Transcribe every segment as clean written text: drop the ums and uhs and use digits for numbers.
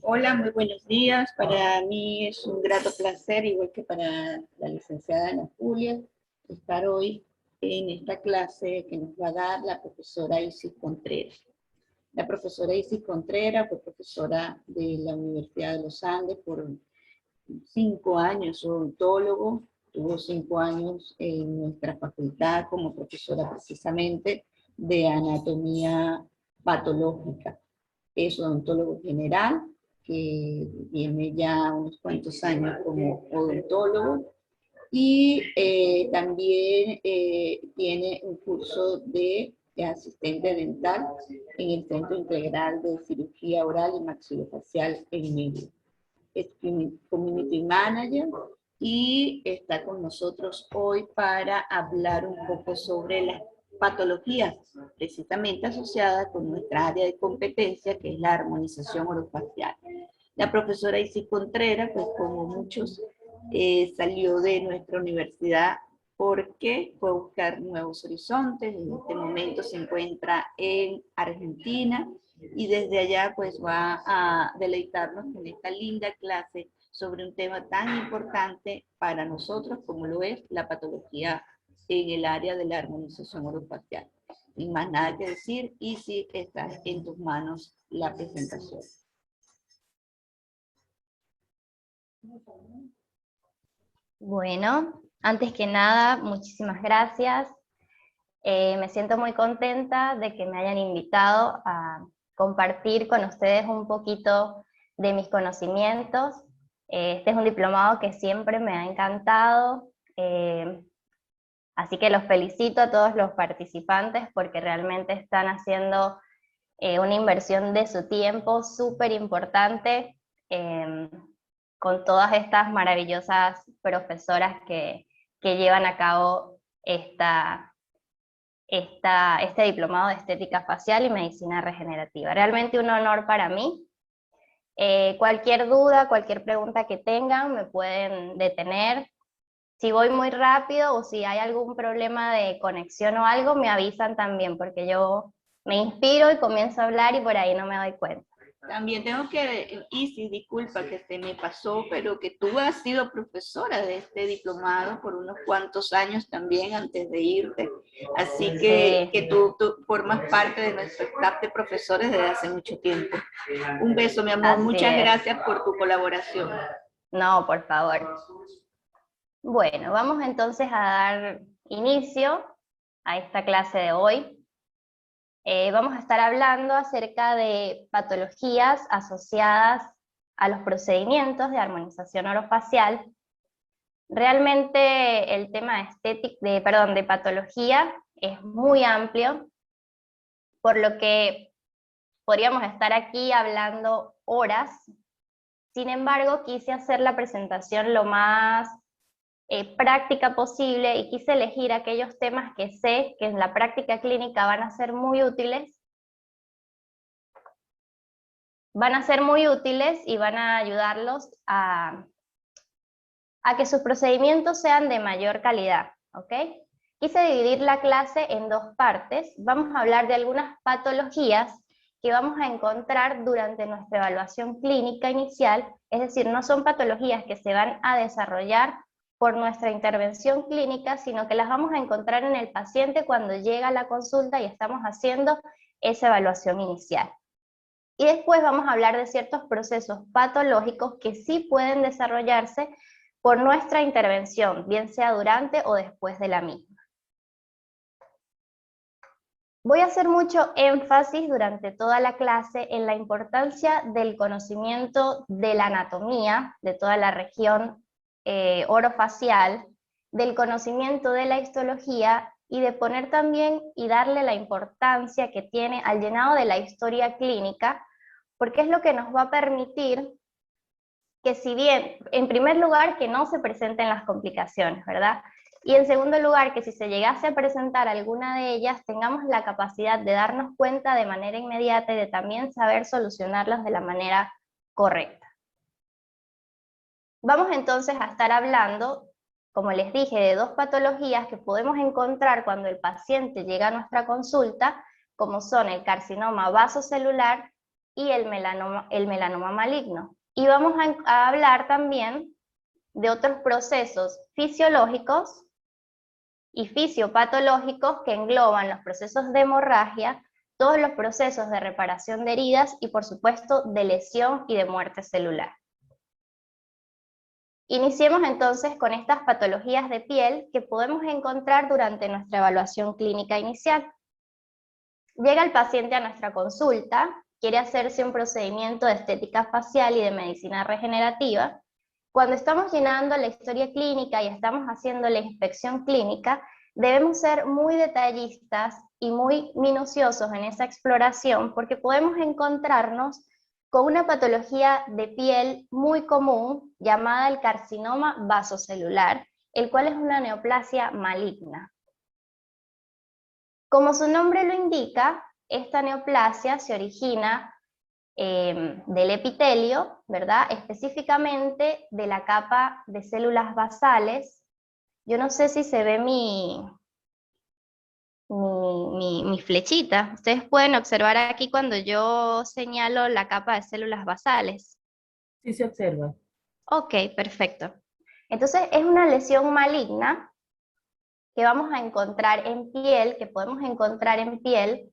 Hola, muy buenos días. Para mí es un grato placer, igual que para la licenciada Ana Julia, estar hoy en esta clase que nos va a dar la profesora Isis Contreras. La profesora Isis Contreras fue profesora de la Universidad de los Andes por 5 años, odontólogo, tuvo 5 años en nuestra facultad como profesora precisamente de anatomía patológica. Es odontólogo general, que tiene ya unos cuantos años como odontólogo, y también tiene un curso de asistente dental en el Centro Integral de Cirugía Oral y Maxilofacial en Mérida. Es Community Manager y está con nosotros hoy para hablar un poco sobre las patologías precisamente asociadas con nuestra área de competencia, que es la armonización orofacial. La profesora Isis Contreras, pues como muchos, salió de nuestra universidad porque fue a buscar nuevos horizontes. En este momento se encuentra en Argentina y desde allá pues va a deleitarnos con esta linda clase sobre un tema tan importante para nosotros como lo es la patología en el área de la armonización orofacial. Sin más nada que decir, y si está en tus manos la presentación. Bueno, antes que nada, muchísimas gracias. Me siento muy contenta de que me hayan invitado a compartir con ustedes un poquito de mis conocimientos. Este es un diplomado que siempre me ha encantado, así que los felicito a todos los participantes porque realmente están haciendo una inversión de su tiempo súper importante, con todas estas maravillosas profesoras que llevan a cabo este diplomado de estética facial y medicina regenerativa. Realmente un honor para mí. Cualquier duda, cualquier pregunta que tengan, me pueden detener. Si voy muy rápido o si hay algún problema de conexión o algo, me avisan también, porque yo me inspiro y comienzo a hablar y por ahí no me doy cuenta. También tengo que, Isis, disculpa que se me pasó, pero que tú has sido profesora de este diplomado por unos cuantos años también antes de irte. Así que tú formas parte de nuestro staff de profesores desde hace mucho tiempo. Un beso, mi amor. Así Muchas es. gracias por tu colaboración. No, por favor. Bueno, vamos entonces a dar inicio a esta clase de hoy. Vamos a estar hablando acerca de patologías asociadas a los procedimientos de armonización orofacial. Realmente el tema de patología es muy amplio, por lo que podríamos estar aquí hablando horas. Sin embargo, quise hacer la presentación lo más práctica posible y quise elegir aquellos temas que sé que en la práctica clínica van a ser muy útiles. Y van a ayudarlos a que sus procedimientos sean de mayor calidad, ¿ok? Quise dividir la clase en dos partes. Vamos a hablar de algunas patologías que vamos a encontrar durante nuestra evaluación clínica inicial, es decir, no son patologías que se van a desarrollar por nuestra intervención clínica, sino que las vamos a encontrar en el paciente cuando llega a la consulta y estamos haciendo esa evaluación inicial. Y después vamos a hablar de ciertos procesos patológicos que sí pueden desarrollarse por nuestra intervención, bien sea durante o después de la misma. Voy a hacer mucho énfasis durante toda la clase en la importancia del conocimiento de la anatomía, de toda la región orofacial, del conocimiento de la histología y de poner también y darle la importancia que tiene al llenado de la historia clínica, porque es lo que nos va a permitir que, si bien, en primer lugar, que no se presenten las complicaciones, ¿verdad? Y en segundo lugar, que si se llegase a presentar alguna de ellas, tengamos la capacidad de darnos cuenta de manera inmediata y de también saber solucionarlas de la manera correcta. Vamos entonces a estar hablando, como les dije, de dos patologías que podemos encontrar cuando el paciente llega a nuestra consulta, como son el carcinoma vasocelular y el melanoma maligno. Y vamos a hablar también de otros procesos fisiológicos y fisiopatológicos que engloban los procesos de hemorragia, todos los procesos de reparación de heridas y por supuesto de lesión y de muerte celular. Iniciemos entonces con estas patologías de piel que podemos encontrar durante nuestra evaluación clínica inicial. Llega el paciente a nuestra consulta, quiere hacerse un procedimiento de estética facial y de medicina regenerativa. Cuando estamos llenando la historia clínica y estamos haciendo la inspección clínica, debemos ser muy detallistas y muy minuciosos en esa exploración porque podemos encontrarnos con una patología de piel muy común llamada el carcinoma vasocelular, el cual es una neoplasia maligna. Como su nombre lo indica, esta neoplasia se origina del epitelio, ¿verdad? Específicamente de la capa de células basales. Yo no sé si se ve mi flechita. Ustedes pueden observar aquí cuando yo señalo la capa de células basales. Sí se observa. Ok, perfecto. Entonces es una lesión maligna que vamos a encontrar en piel, que podemos encontrar en piel,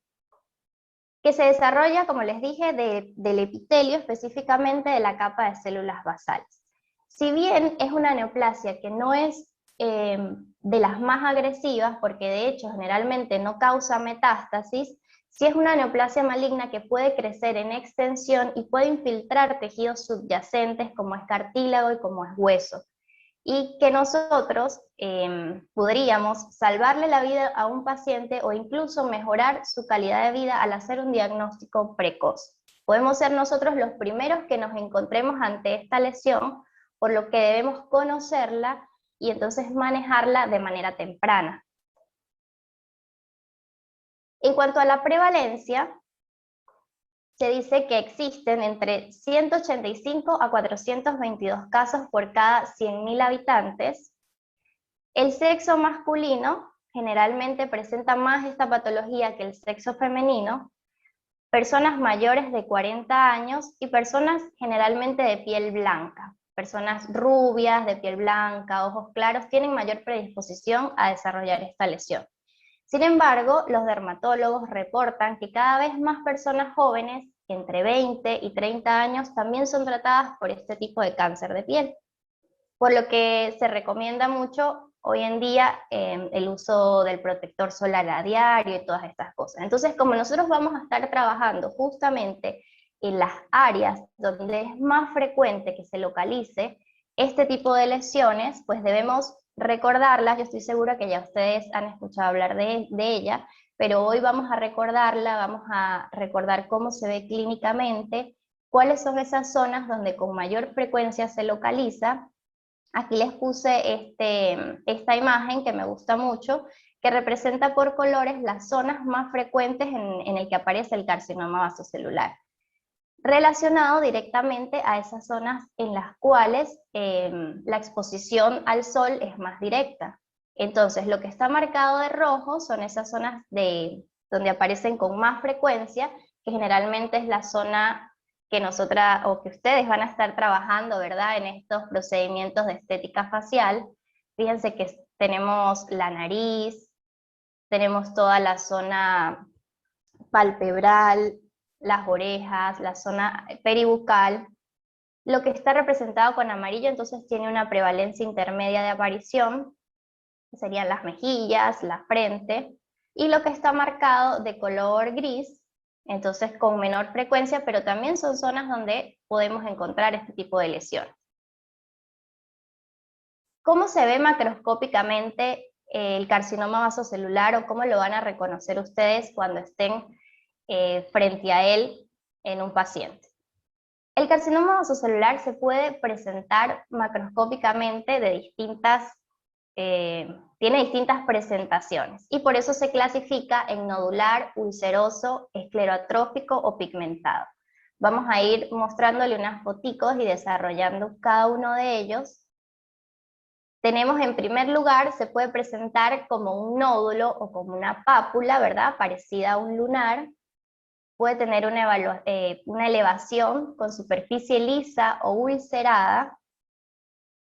que se desarrolla, como les dije, del epitelio, específicamente de la capa de células basales. Si bien es una neoplasia que no es de las más agresivas, porque de hecho generalmente no causa metástasis, sí es una neoplasia maligna que puede crecer en extensión y puede infiltrar tejidos subyacentes como es cartílago y como es hueso. Y que nosotros podríamos salvarle la vida a un paciente o incluso mejorar su calidad de vida al hacer un diagnóstico precoz. Podemos ser nosotros los primeros que nos encontremos ante esta lesión, por lo que debemos conocerla y entonces manejarla de manera temprana. En cuanto a la prevalencia, se dice que existen entre 185 a 422 casos por cada 100.000 habitantes. El sexo masculino generalmente presenta más esta patología que el sexo femenino, personas mayores de 40 años y personas generalmente de piel blanca. Personas rubias, de piel blanca, ojos claros, tienen mayor predisposición a desarrollar esta lesión. Sin embargo, los dermatólogos reportan que cada vez más personas jóvenes, entre 20 y 30 años, también son tratadas por este tipo de cáncer de piel. Por lo que se recomienda mucho hoy en día el uso del protector solar a diario y todas estas cosas. Entonces, como nosotros vamos a estar trabajando justamente en las áreas donde es más frecuente que se localice este tipo de lesiones, pues debemos recordarlas. Yo estoy segura que ya ustedes han escuchado hablar de ella, pero hoy vamos a recordarla, vamos a recordar cómo se ve clínicamente, cuáles son esas zonas donde con mayor frecuencia se localiza. Aquí les puse esta imagen que me gusta mucho, que representa por colores las zonas más frecuentes en el que aparece el carcinoma vasocelular, relacionado directamente a esas zonas en las cuales la exposición al sol es más directa. Entonces, lo que está marcado de rojo son esas zonas donde aparecen con más frecuencia, que generalmente es la zona que nosotras o que ustedes van a estar trabajando, ¿verdad?, en estos procedimientos de estética facial. Fíjense que tenemos la nariz, tenemos toda la zona palpebral, las orejas, la zona peribucal. Lo que está representado con amarillo entonces tiene una prevalencia intermedia de aparición, que serían las mejillas, la frente, y lo que está marcado de color gris, entonces con menor frecuencia, pero también son zonas donde podemos encontrar este tipo de lesiones. ¿Cómo se ve macroscópicamente el carcinoma vasocelular o cómo lo van a reconocer ustedes cuando estén frente a él en un paciente? El carcinoma vasocelular se puede presentar macroscópicamente de tiene distintas presentaciones y por eso se clasifica en nodular, ulceroso, esclerotrófico o pigmentado. Vamos a ir mostrándole unas foticos y desarrollando cada uno de ellos. Tenemos en primer lugar, se puede presentar como un nódulo o como una pápula, ¿verdad?, parecida a un lunar. puede tener una elevación con superficie lisa o ulcerada,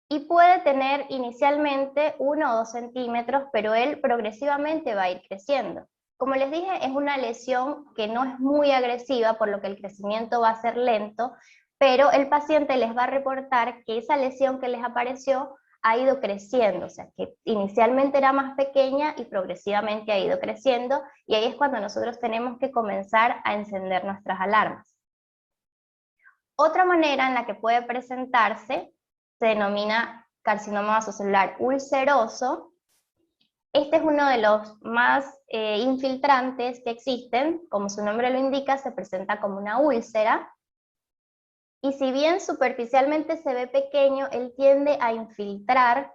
y puede tener inicialmente 1 o 2 centímetros, pero él progresivamente va a ir creciendo. Como les dije, es una lesión que no es muy agresiva, por lo que el crecimiento va a ser lento, pero el paciente les va a reportar que esa lesión que les apareció ha ido creciendo, o sea, que inicialmente era más pequeña y progresivamente ha ido creciendo, y ahí es cuando nosotros tenemos que comenzar a encender nuestras alarmas. Otra manera en la que puede presentarse se denomina carcinoma vasocelular ulceroso. Este es uno de los más infiltrantes que existen, como su nombre lo indica, se presenta como una úlcera, y si bien superficialmente se ve pequeño, él tiende a infiltrar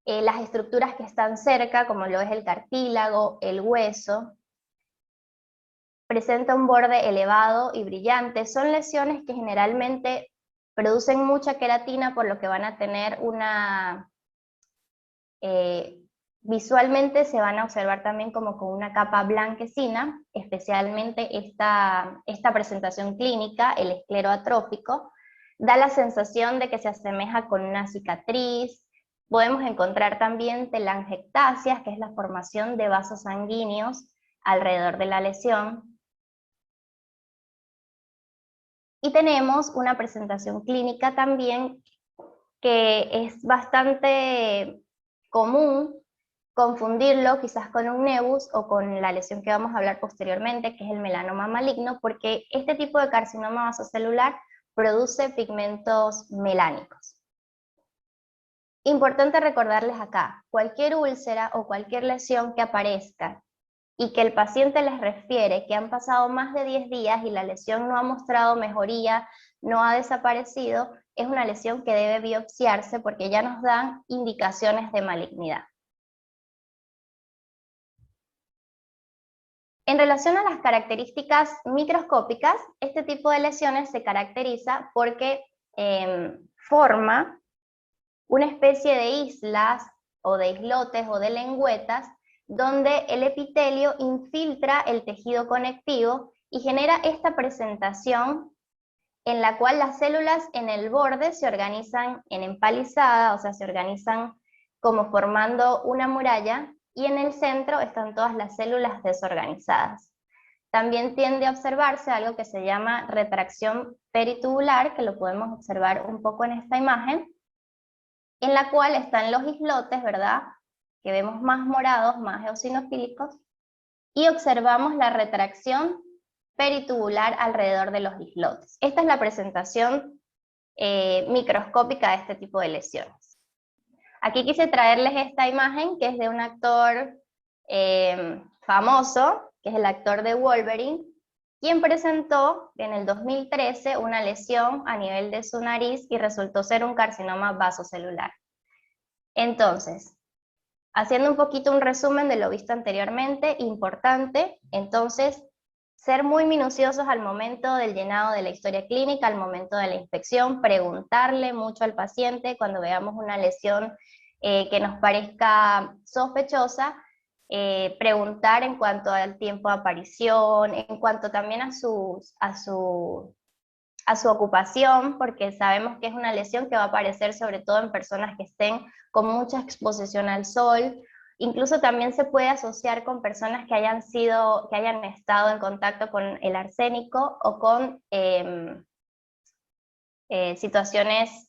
las estructuras que están cerca, como lo es el cartílago, el hueso. Presenta un borde elevado y brillante. Son lesiones que generalmente producen mucha queratina, por lo que van a tener visualmente se van a observar también como con una capa blanquecina, especialmente esta presentación clínica, el esclero atrófico, da la sensación de que se asemeja con una cicatriz. Podemos encontrar también telangiectasias, que es la formación de vasos sanguíneos alrededor de la lesión. Y tenemos una presentación clínica también que es bastante común confundirlo quizás con un nevus o con la lesión que vamos a hablar posteriormente, que es el melanoma maligno, porque este tipo de carcinoma vasocelular produce pigmentos melánicos. Importante recordarles acá, cualquier úlcera o cualquier lesión que aparezca y que el paciente les refiere que han pasado más de 10 días y la lesión no ha mostrado mejoría, no ha desaparecido, es una lesión que debe biopsiarse porque ya nos dan indicaciones de malignidad. En relación a las características microscópicas, este tipo de lesiones se caracteriza porque forma una especie de islas o de islotes o de lengüetas donde el epitelio infiltra el tejido conectivo y genera esta presentación en la cual las células en el borde se organizan en empalizada, o sea, se organizan como formando una muralla, y en el centro están todas las células desorganizadas. También tiende a observarse algo que se llama retracción peritubular, que lo podemos observar un poco en esta imagen, en la cual están los islotes, ¿verdad?, que vemos más morados, más eosinofílicos, y observamos la retracción peritubular alrededor de los islotes. Esta es la presentación microscópica de este tipo de lesiones. Aquí quise traerles esta imagen, que es de un actor famoso, que es el actor de Wolverine, quien presentó en el 2013 una lesión a nivel de su nariz y resultó ser un carcinoma vasocelular. Entonces, haciendo un poquito un resumen de lo visto anteriormente, importante, entonces, ser muy minuciosos al momento del llenado de la historia clínica, al momento de la inspección, preguntarle mucho al paciente cuando veamos una lesión que nos parezca sospechosa, preguntar en cuanto al tiempo de aparición, en cuanto también a su ocupación, porque sabemos que es una lesión que va a aparecer sobre todo en personas que estén con mucha exposición al sol. Incluso también se puede asociar con personas que hayan estado en contacto con el arsénico o con situaciones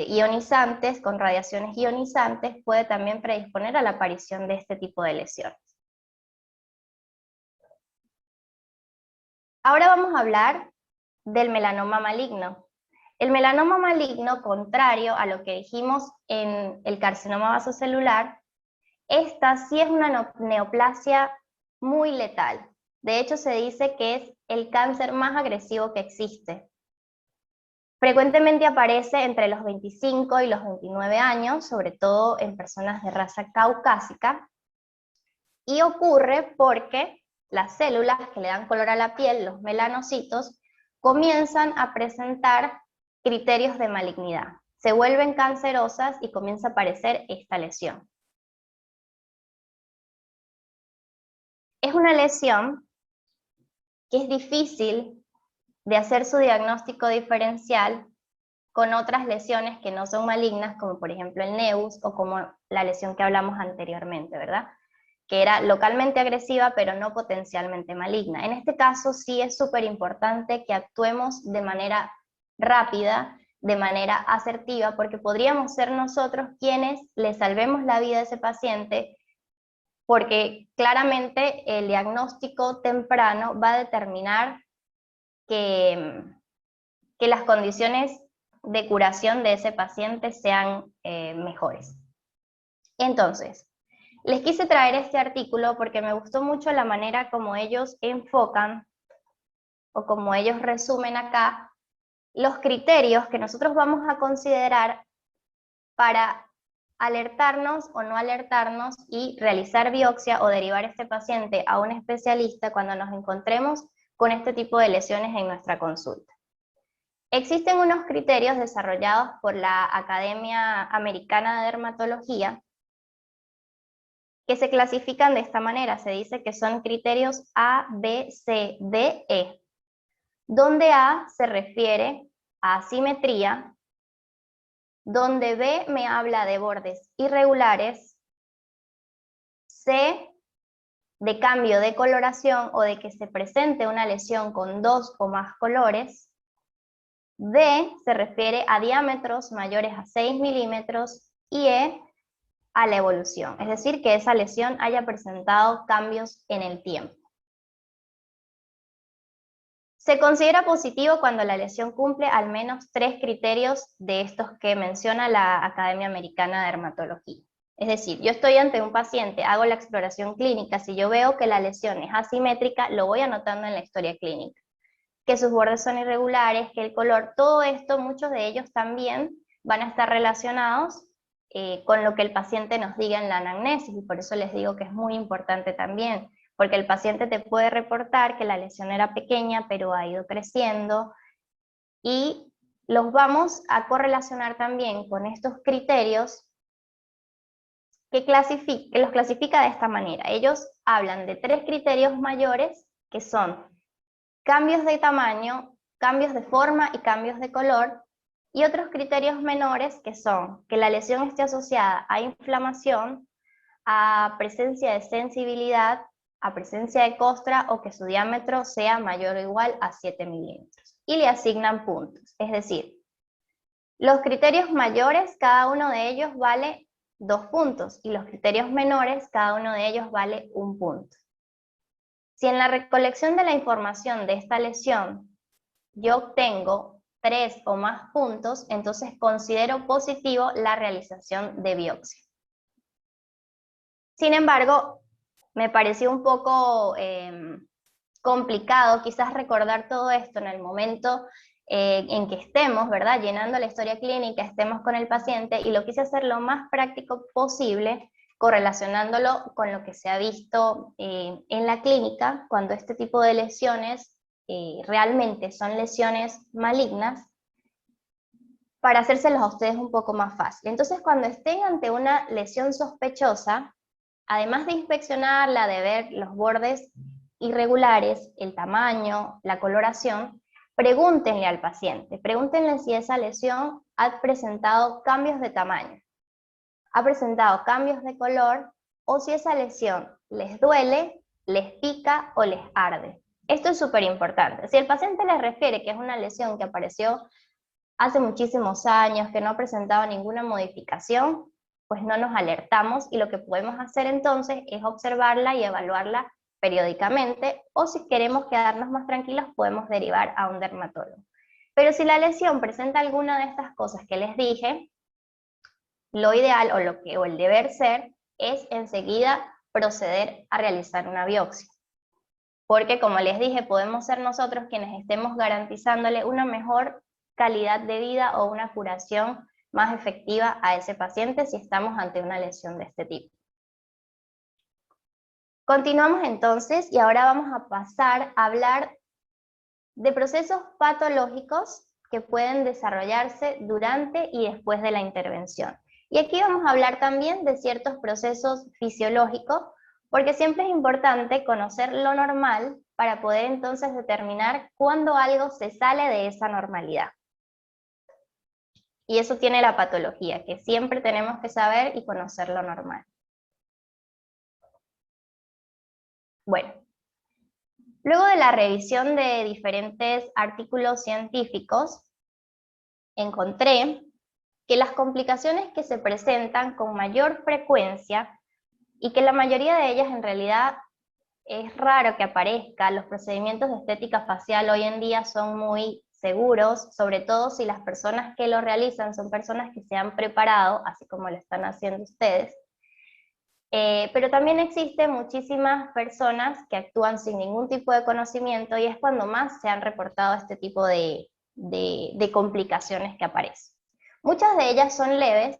ionizantes, con radiaciones ionizantes, puede también predisponer a la aparición de este tipo de lesiones. Ahora vamos a hablar del melanoma maligno. El melanoma maligno, contrario a lo que dijimos en el carcinoma vasocelular, esta sí es una neoplasia muy letal. De hecho, se dice que es el cáncer más agresivo que existe. Frecuentemente aparece entre los 25 y los 29 años, sobre todo en personas de raza caucásica, y ocurre porque las células que le dan color a la piel, los melanocitos, comienzan a presentar criterios de malignidad. Se vuelven cancerosas y comienza a aparecer esta lesión. Es una lesión que es difícil de hacer su diagnóstico diferencial con otras lesiones que no son malignas, como por ejemplo el nevus o como la lesión que hablamos anteriormente, ¿verdad? Que era localmente agresiva pero no potencialmente maligna. En este caso sí es súper importante que actuemos de manera rápida, de manera asertiva, porque podríamos ser nosotros quienes le salvemos la vida a ese paciente, porque claramente el diagnóstico temprano va a determinar que las condiciones de curación de ese paciente sean mejores. Entonces, les quise traer este artículo porque me gustó mucho la manera como ellos enfocan o como ellos resumen acá los criterios que nosotros vamos a considerar para alertarnos o no alertarnos y realizar biopsia o derivar este paciente a un especialista cuando nos encontremos con este tipo de lesiones en nuestra consulta. Existen unos criterios desarrollados por la Academia Americana de Dermatología que se clasifican de esta manera. Se dice que son criterios A, B, C, D, E, donde A se refiere a asimetría, donde B me habla de bordes irregulares, C de cambio de coloración o de que se presente una lesión con 2 o más colores, D se refiere a diámetros mayores a 6 milímetros y E a la evolución, es decir, que esa lesión haya presentado cambios en el tiempo. Se considera positivo cuando la lesión cumple al menos 3 criterios de estos que menciona la Academia Americana de Dermatología. Es decir, yo estoy ante un paciente, hago la exploración clínica, si yo veo que la lesión es asimétrica, lo voy anotando en la historia clínica. Que sus bordes son irregulares, que el color, todo esto, muchos de ellos también van a estar relacionados con lo que el paciente nos diga en la anamnesis, y por eso les digo que es muy importante también, porque el paciente te puede reportar que la lesión era pequeña, pero ha ido creciendo, y los vamos a correlacionar también con estos criterios que los clasifica de esta manera. Ellos hablan de 3 criterios mayores, que son cambios de tamaño, cambios de forma y cambios de color, y otros criterios menores que son que la lesión esté asociada a inflamación, a presencia de sensibilidad, a presencia de costra o que su diámetro sea mayor o igual a 7 milímetros. Y le asignan puntos, es decir, los criterios mayores, cada uno de ellos vale 2 puntos, y los criterios menores, cada uno de ellos vale 1 punto. Si en la recolección de la información de esta lesión yo obtengo 3 o más puntos, entonces considero positivo la realización de biopsia. Sin embargo, me pareció un poco complicado quizás recordar todo esto en el momento en que estemos, ¿verdad? Llenando la historia clínica, estemos con el paciente, y lo quise hacer lo más práctico posible, correlacionándolo con lo que se ha visto en la clínica, cuando este tipo de lesiones realmente son lesiones malignas, para hacérselos a ustedes un poco más fácil. Entonces, cuando estén ante una lesión sospechosa, además de inspeccionarla, de ver los bordes irregulares, el tamaño, la coloración, pregúntenle al paciente, pregúntenle si esa lesión ha presentado cambios de tamaño, ha presentado cambios de color, o si esa lesión les duele, les pica o les arde. Esto es súper importante. Si el paciente les refiere que es una lesión que apareció hace muchísimos años, que no ha presentado ninguna modificación, pues no nos alertamos, y lo que podemos hacer entonces es observarla y evaluarla periódicamente, o si queremos quedarnos más tranquilos podemos derivar a un dermatólogo. Pero si la lesión presenta alguna de estas cosas que les dije, lo ideal o el deber ser es enseguida proceder a realizar una biopsia. Porque como les dije, podemos ser nosotros quienes estemos garantizándole una mejor calidad de vida o una curación más efectiva a ese paciente si estamos ante una lesión de este tipo. Continuamos entonces, y ahora vamos a pasar a hablar de procesos patológicos que pueden desarrollarse durante y después de la intervención. Y aquí vamos a hablar también de ciertos procesos fisiológicos, porque siempre es importante conocer lo normal para poder entonces determinar cuándo algo se sale de esa normalidad. Y eso tiene la patología, que siempre tenemos que saber y conocer lo normal. Bueno, luego de la revisión de diferentes artículos científicos, encontré que las complicaciones que se presentan con mayor frecuencia, y que la mayoría de ellas en realidad es raro que aparezca, los procedimientos de estética facial hoy en día son muy seguros, sobre todo si las personas que lo realizan son personas que se han preparado, así como lo están haciendo ustedes. Pero también existen muchísimas personas que actúan sin ningún tipo de conocimiento, y es cuando más se han reportado este tipo de complicaciones que aparecen. Muchas de ellas son leves,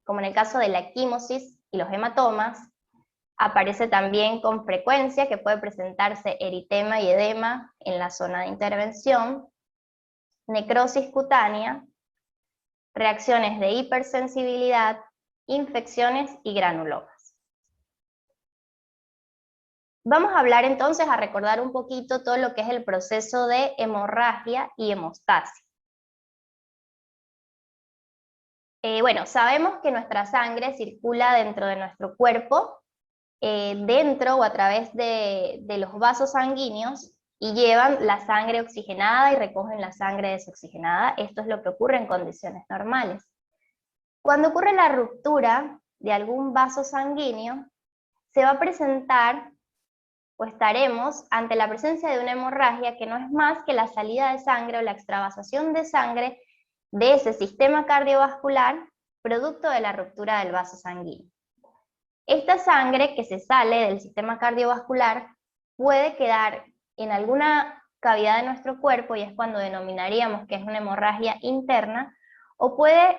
como en el caso de la equimosis y los hematomas. Aparece también con frecuencia que puede presentarse eritema y edema en la zona de intervención, necrosis cutánea, reacciones de hipersensibilidad, infecciones y granulomas. Vamos a hablar entonces, a recordar un poquito todo lo que es el proceso de hemorragia y hemostasis. Bueno, sabemos que nuestra sangre circula dentro de nuestro cuerpo, dentro o a través de los vasos sanguíneos, y llevan la sangre oxigenada y recogen la sangre desoxigenada. Esto es lo que ocurre en condiciones normales. Cuando ocurre la ruptura de algún vaso sanguíneo, se va a presentar, o estaremos ante la presencia de una hemorragia, que no es más que la salida de sangre o la extravasación de sangre de ese sistema cardiovascular, producto de la ruptura del vaso sanguíneo. Esta sangre que se sale del sistema cardiovascular puede quedar en alguna cavidad de nuestro cuerpo, y es cuando denominaríamos que es una hemorragia interna, o puede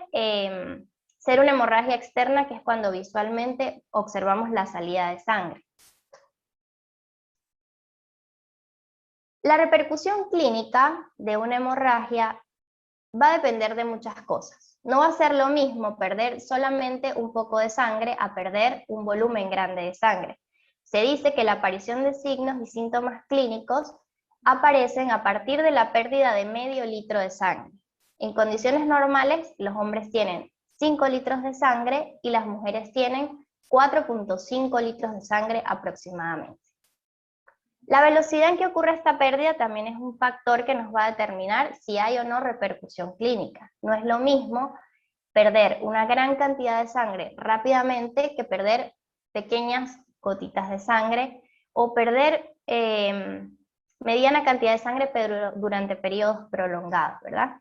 ser una hemorragia externa, que es cuando visualmente observamos la salida de sangre. La repercusión clínica de una hemorragia va a depender de muchas cosas. No va a ser lo mismo perder solamente un poco de sangre a perder un volumen grande de sangre. Se dice que la aparición de signos y síntomas clínicos aparecen a partir de la pérdida de medio litro de sangre. En condiciones normales, los hombres tienen 5 litros de sangre y las mujeres tienen 4.5 litros de sangre aproximadamente. La velocidad en que ocurre esta pérdida también es un factor que nos va a determinar si hay o no repercusión clínica. No es lo mismo perder una gran cantidad de sangre rápidamente que perder pequeñas gotitas de sangre, o perder mediana cantidad de sangre pero durante periodos prolongados, ¿verdad?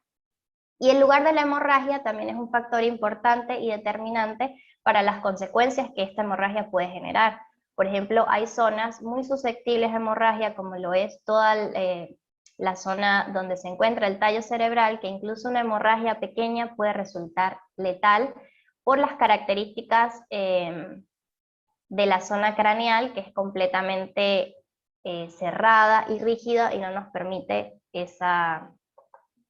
Y el lugar de la hemorragia también es un factor importante y determinante para las consecuencias que esta hemorragia puede generar. Por ejemplo, hay zonas muy susceptibles a hemorragia, como lo es toda la zona donde se encuentra el tallo cerebral, que incluso una hemorragia pequeña puede resultar letal por las características de la zona craneal, que es completamente cerrada y rígida y no nos permite esa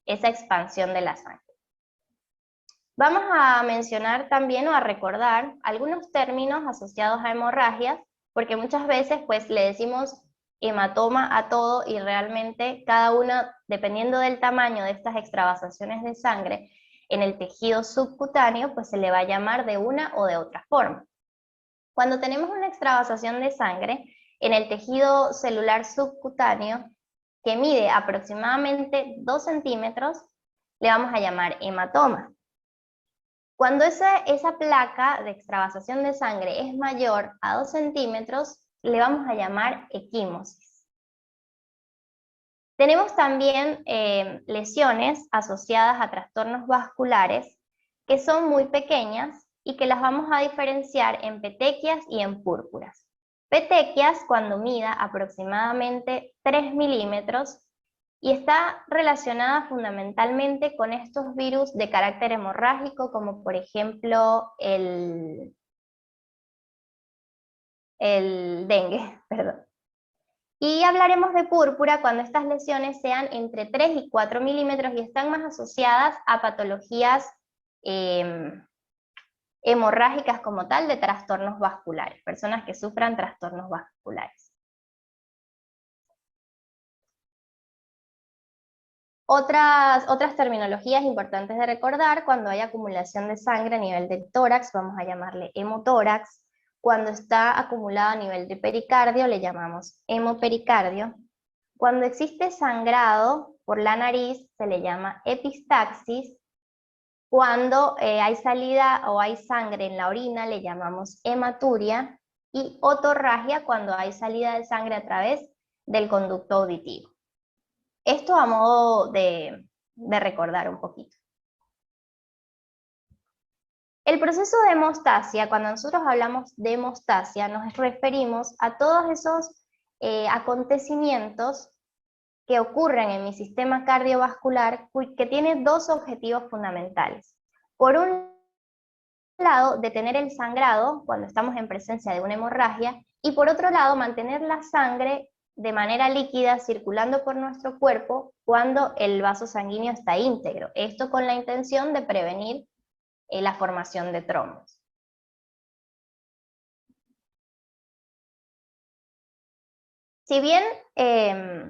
expansión de la sangre. Vamos a mencionar también, o a recordar, algunos términos asociados a hemorragias, porque muchas veces pues le decimos hematoma a todo, y realmente cada una, dependiendo del tamaño de estas extravasaciones de sangre en el tejido subcutáneo, pues se le va a llamar de una o de otra forma. Cuando tenemos una extravasación de sangre en el tejido celular subcutáneo, que mide aproximadamente 2 centímetros, le vamos a llamar hematoma. Cuando esa placa de extravasación de sangre es mayor a 2 centímetros, le vamos a llamar equimosis. Tenemos también lesiones asociadas a trastornos vasculares, que son muy pequeñas y que las vamos a diferenciar en petequias y en púrpuras. Petequias cuando mida aproximadamente 3 milímetros, y está relacionada fundamentalmente con estos virus de carácter hemorrágico, como por ejemplo el dengue, perdón. Y hablaremos de púrpura cuando estas lesiones sean entre 3 y 4 milímetros y están más asociadas a patologías hemorrágicas como tal de trastornos vasculares, personas que sufran trastornos vasculares. Otras terminologías importantes de recordar: cuando hay acumulación de sangre a nivel del tórax, vamos a llamarle hemotórax. Cuando está acumulado a nivel de pericardio, le llamamos hemopericardio. Cuando existe sangrado por la nariz, se le llama epistaxis. Cuando hay salida o hay sangre en la orina, le llamamos hematuria. Y otorragia, cuando hay salida de sangre a través del conducto auditivo. Esto a modo de recordar un poquito. El proceso de hemostasia, cuando nosotros hablamos de hemostasia, nos referimos a todos esos acontecimientos que ocurren en mi sistema cardiovascular que tienen dos objetivos fundamentales. Por un lado, detener el sangrado cuando estamos en presencia de una hemorragia, y por otro lado, mantener la sangre de manera líquida circulando por nuestro cuerpo cuando el vaso sanguíneo está íntegro. Esto con la intención de prevenir la formación de trombos. Si bien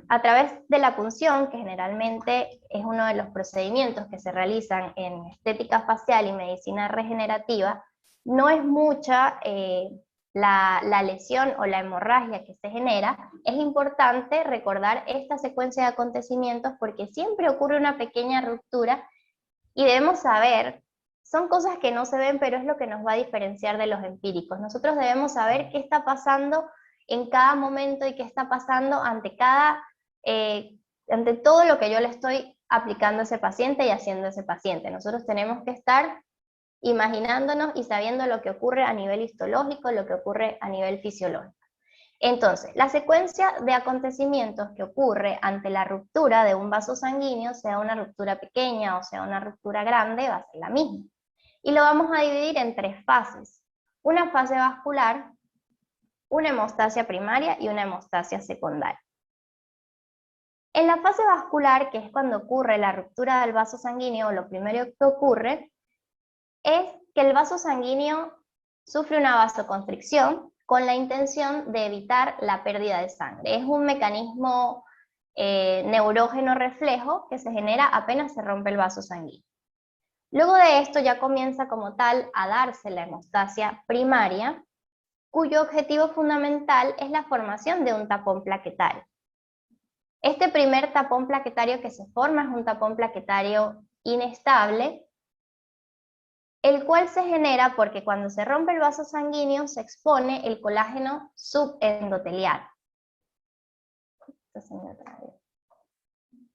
a través de la punción, que generalmente es uno de los procedimientos que se realizan en estética facial y medicina regenerativa, no es mucha la lesión o la hemorragia que se genera, es importante recordar esta secuencia de acontecimientos porque siempre ocurre una pequeña ruptura y debemos saber, son cosas que no se ven, pero es lo que nos va a diferenciar de los empíricos. Nosotros debemos saber qué está pasando en cada momento y qué está pasando ante todo lo que yo le estoy aplicando a ese paciente y haciendo a ese paciente. Nosotros tenemos que estar imaginándonos y sabiendo lo que ocurre a nivel histológico, lo que ocurre a nivel fisiológico. Entonces, la secuencia de acontecimientos que ocurre ante la ruptura de un vaso sanguíneo, sea una ruptura pequeña o sea una ruptura grande, va a ser la misma. Y lo vamos a dividir en tres fases. Una fase vascular, una hemostasia primaria y una hemostasia secundaria. En la fase vascular, que es cuando ocurre la ruptura del vaso sanguíneo, lo primero que ocurre es que el vaso sanguíneo sufre una vasoconstricción con la intención de evitar la pérdida de sangre. Es un mecanismo neurógeno reflejo que se genera apenas se rompe el vaso sanguíneo. Luego de esto ya comienza como tal a darse la hemostasia primaria, cuyo objetivo fundamental es la formación de un tapón plaquetario. Este primer tapón plaquetario que se forma es un tapón plaquetario inestable, el cual se genera porque cuando se rompe el vaso sanguíneo se expone el colágeno subendotelial.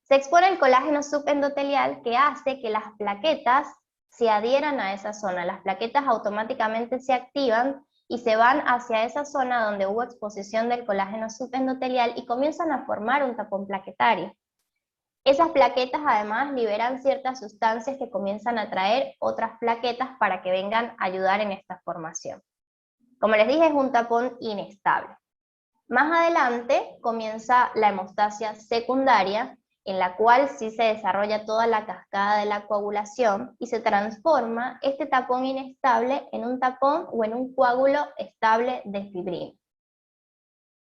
Se expone el colágeno subendotelial que hace que las plaquetas se adhieran a esa zona. Las plaquetas automáticamente se activan y se van hacia esa zona donde hubo exposición del colágeno subendotelial y comienzan a formar un tapón plaquetario. Esas plaquetas además liberan ciertas sustancias que comienzan a atraer otras plaquetas para que vengan a ayudar en esta formación. Como les dije, es un tapón inestable. Más adelante comienza la hemostasia secundaria, en la cual sí se desarrolla toda la cascada de la coagulación y se transforma este tapón inestable en un tapón o en un coágulo estable de fibrina.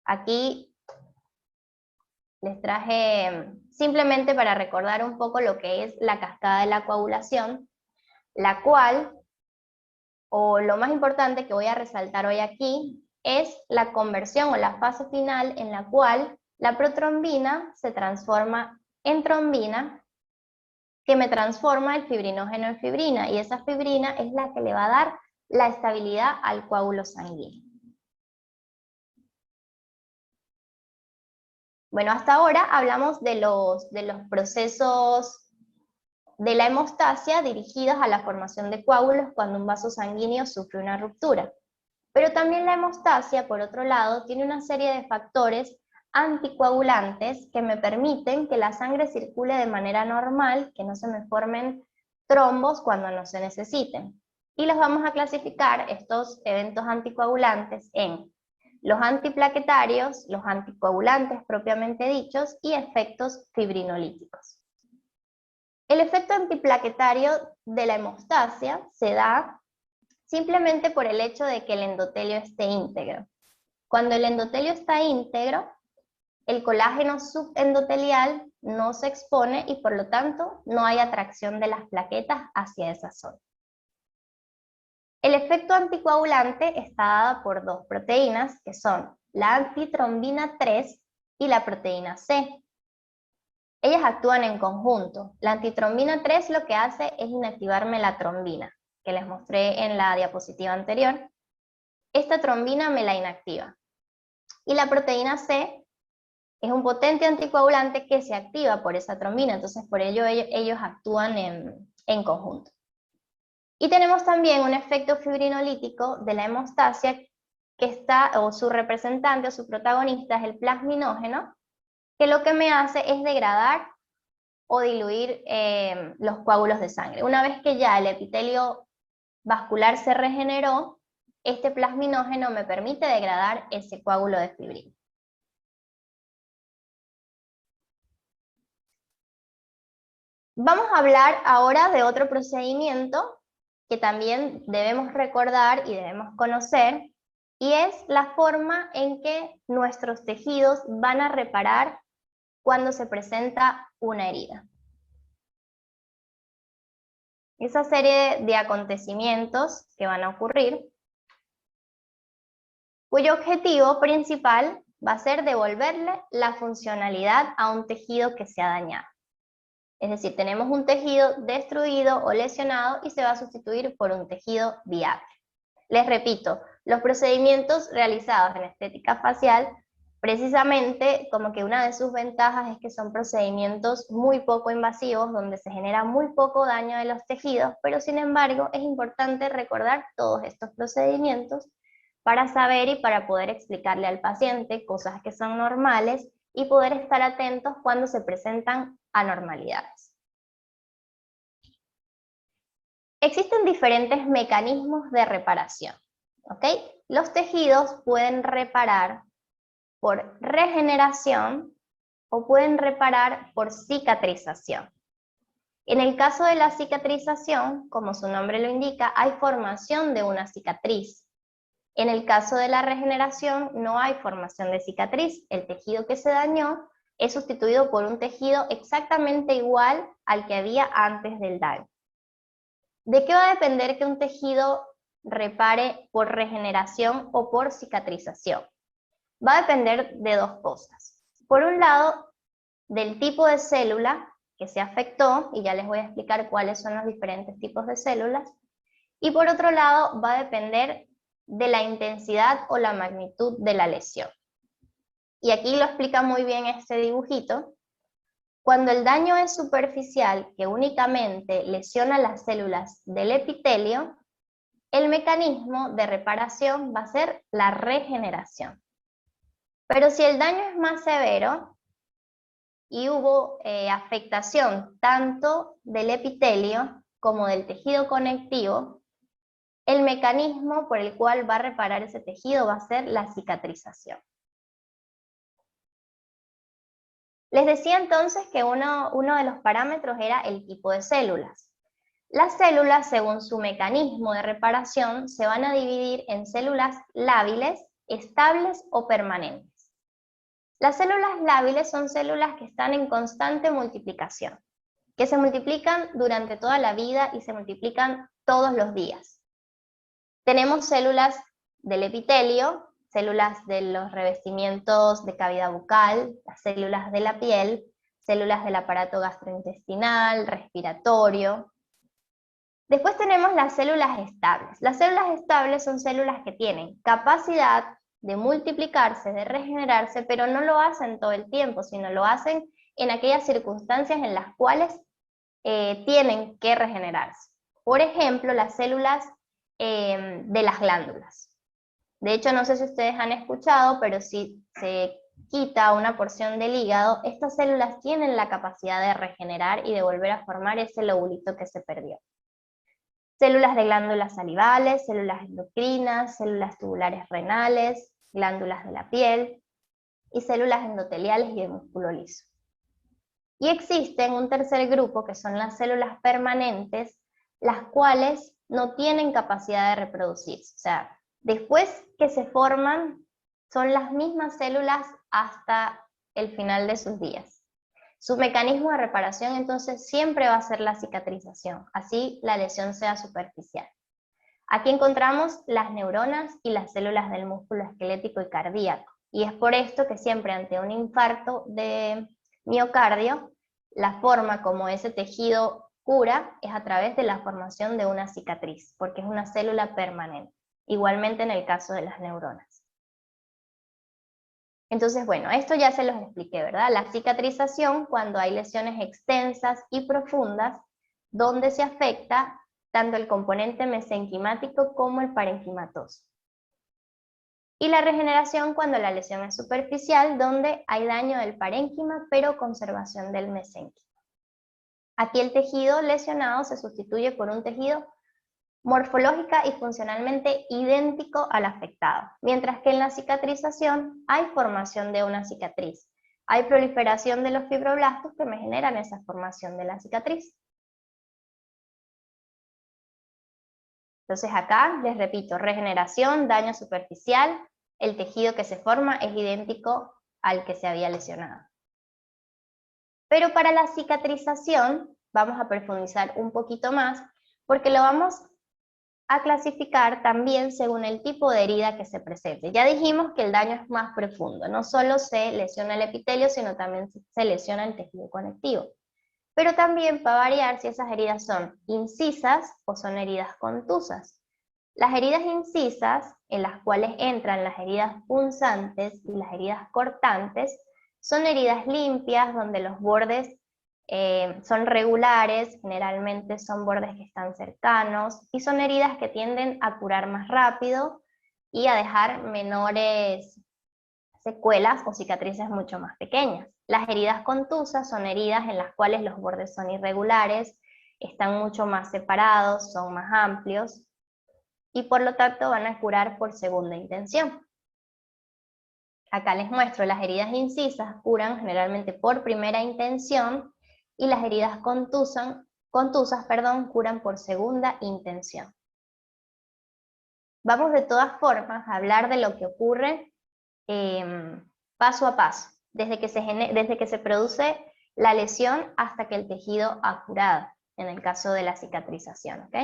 Aquí les traje simplemente para recordar un poco lo que es la cascada de la coagulación, la cual, o lo más importante que voy a resaltar hoy aquí, es la conversión o la fase final en la cual la protrombina se transforma en trombina, que me transforma el fibrinógeno en fibrina, y esa fibrina es la que le va a dar la estabilidad al coágulo sanguíneo. Bueno, hasta ahora hablamos de los procesos de la hemostasia dirigidos a la formación de coágulos cuando un vaso sanguíneo sufre una ruptura. Pero también la hemostasia, por otro lado, tiene una serie de factores anticoagulantes que me permiten que la sangre circule de manera normal, que no se me formen trombos cuando no se necesiten. Y los vamos a clasificar, estos eventos anticoagulantes, en los antiplaquetarios, los anticoagulantes propiamente dichos, y efectos fibrinolíticos. El efecto antiplaquetario de la hemostasia se da simplemente por el hecho de que el endotelio esté íntegro. Cuando el endotelio está íntegro, el colágeno subendotelial no se expone y por lo tanto no hay atracción de las plaquetas hacia esa zona. El efecto anticoagulante está dado por dos proteínas que son la antitrombina 3 y la proteína C. Ellas actúan en conjunto. La antitrombina 3 lo que hace es inactivarme la trombina, que les mostré en la diapositiva anterior. Esta trombina me la inactiva. Y la proteína C es un potente anticoagulante que se activa por esa trombina, entonces por ello ellos actúan en conjunto. Y tenemos también un efecto fibrinolítico de la hemostasia que está, o su representante o su protagonista es el plasminógeno, que lo que me hace es degradar o diluir los coágulos de sangre. Una vez que ya el epitelio vascular se regeneró, este plasminógeno me permite degradar ese coágulo de fibrina. Vamos a hablar ahora de otro procedimiento que también debemos recordar y debemos conocer, y es la forma en que nuestros tejidos van a reparar cuando se presenta una herida. Esa serie de acontecimientos que van a ocurrir, cuyo objetivo principal va a ser devolverle la funcionalidad a un tejido que se ha dañado. Es decir, tenemos un tejido destruido o lesionado y se va a sustituir por un tejido viable. Les repito, los procedimientos realizados en estética facial, precisamente como que una de sus ventajas es que son procedimientos muy poco invasivos, donde se genera muy poco daño de los tejidos, pero sin embargo es importante recordar todos estos procedimientos para saber y para poder explicarle al paciente cosas que son normales y poder estar atentos cuando se presentan anormalidades. Existen diferentes mecanismos de reparación, ¿ok? Los tejidos pueden reparar por regeneración o pueden reparar por cicatrización. En el caso de la cicatrización, como su nombre lo indica, hay formación de una cicatriz. En el caso de la regeneración no hay formación de cicatriz. El tejido que se dañó es sustituido por un tejido exactamente igual al que había antes del daño. ¿De qué va a depender que un tejido repare por regeneración o por cicatrización? Va a depender de dos cosas. Por un lado, del tipo de célula que se afectó, y ya les voy a explicar cuáles son los diferentes tipos de células. Y por otro lado, va a depender de la intensidad o la magnitud de la lesión. Y aquí lo explica muy bien este dibujito. Cuando el daño es superficial, que únicamente lesiona las células del epitelio, el mecanismo de reparación va a ser la regeneración. Pero si el daño es más severo y hubo afectación tanto del epitelio como del tejido conectivo, el mecanismo por el cual va a reparar ese tejido va a ser la cicatrización. Les decía entonces que uno de los parámetros era el tipo de células. Las células, según su mecanismo de reparación, se van a dividir en células lábiles, estables o permanentes. Las células lábiles son células que están en constante multiplicación, que se multiplican durante toda la vida y se multiplican todos los días. Tenemos células del epitelio, células de los revestimientos de cavidad bucal, las células de la piel, células del aparato gastrointestinal, respiratorio. Después tenemos las células estables. Las células estables son células que tienen capacidad de multiplicarse, de regenerarse, pero no lo hacen todo el tiempo, sino lo hacen en aquellas circunstancias en las cuales tienen que regenerarse. Por ejemplo, las células de las glándulas. De hecho, no sé si ustedes han escuchado, pero si se quita una porción del hígado, estas células tienen la capacidad de regenerar y de volver a formar ese lobulito que se perdió. Células de glándulas salivales, células endocrinas, células tubulares renales, glándulas de la piel y células endoteliales y de músculo liso. Y existen un tercer grupo que son las células permanentes, las cuales no tienen capacidad de reproducirse. O sea, después que se forman, son las mismas células hasta el final de sus días. Su mecanismo de reparación entonces siempre va a ser la cicatrización, así la lesión sea superficial. Aquí encontramos las neuronas y las células del músculo esquelético y cardíaco, y es por esto que siempre ante un infarto de miocardio, la forma como ese tejido cura es a través de la formación de una cicatriz, porque es una célula permanente, igualmente en el caso de las neuronas. Entonces, bueno, esto ya se los expliqué, ¿verdad? La cicatrización, cuando hay lesiones extensas y profundas, donde se afecta tanto el componente mesenquimático como el parenquimatoso. Y la regeneración, cuando la lesión es superficial, donde hay daño del parénquima, pero conservación del mesénquima. Aquí el tejido lesionado se sustituye por un tejido morfológica y funcionalmente idéntico al afectado, mientras que en la cicatrización hay formación de una cicatriz. Hay proliferación de los fibroblastos que me generan esa formación de la cicatriz. Entonces acá, les repito, regeneración, daño superficial, el tejido que se forma es idéntico al que se había lesionado. Pero para la cicatrización, vamos a profundizar un poquito más, porque lo vamos a clasificar también según el tipo de herida que se presente. Ya dijimos que el daño es más profundo, no solo se lesiona el epitelio, sino también se lesiona el tejido conectivo. Pero también va a variar si esas heridas son incisas o son heridas contusas. Las heridas incisas, en las cuales entran las heridas punzantes y las heridas cortantes, son heridas limpias donde los bordes son regulares, generalmente son bordes que están cercanos, y son heridas que tienden a curar más rápido y a dejar menores secuelas o cicatrices mucho más pequeñas. Las heridas contusas son heridas en las cuales los bordes son irregulares, están mucho más separados, son más amplios, y por lo tanto van a curar por segunda intención. Acá les muestro, las heridas incisas curan generalmente por primera intención, y las heridas contusas, curan por segunda intención. Vamos de todas formas a hablar de lo que ocurre paso a paso, desde que se produce la lesión hasta que el tejido ha curado, en el caso de la cicatrización, ¿ok?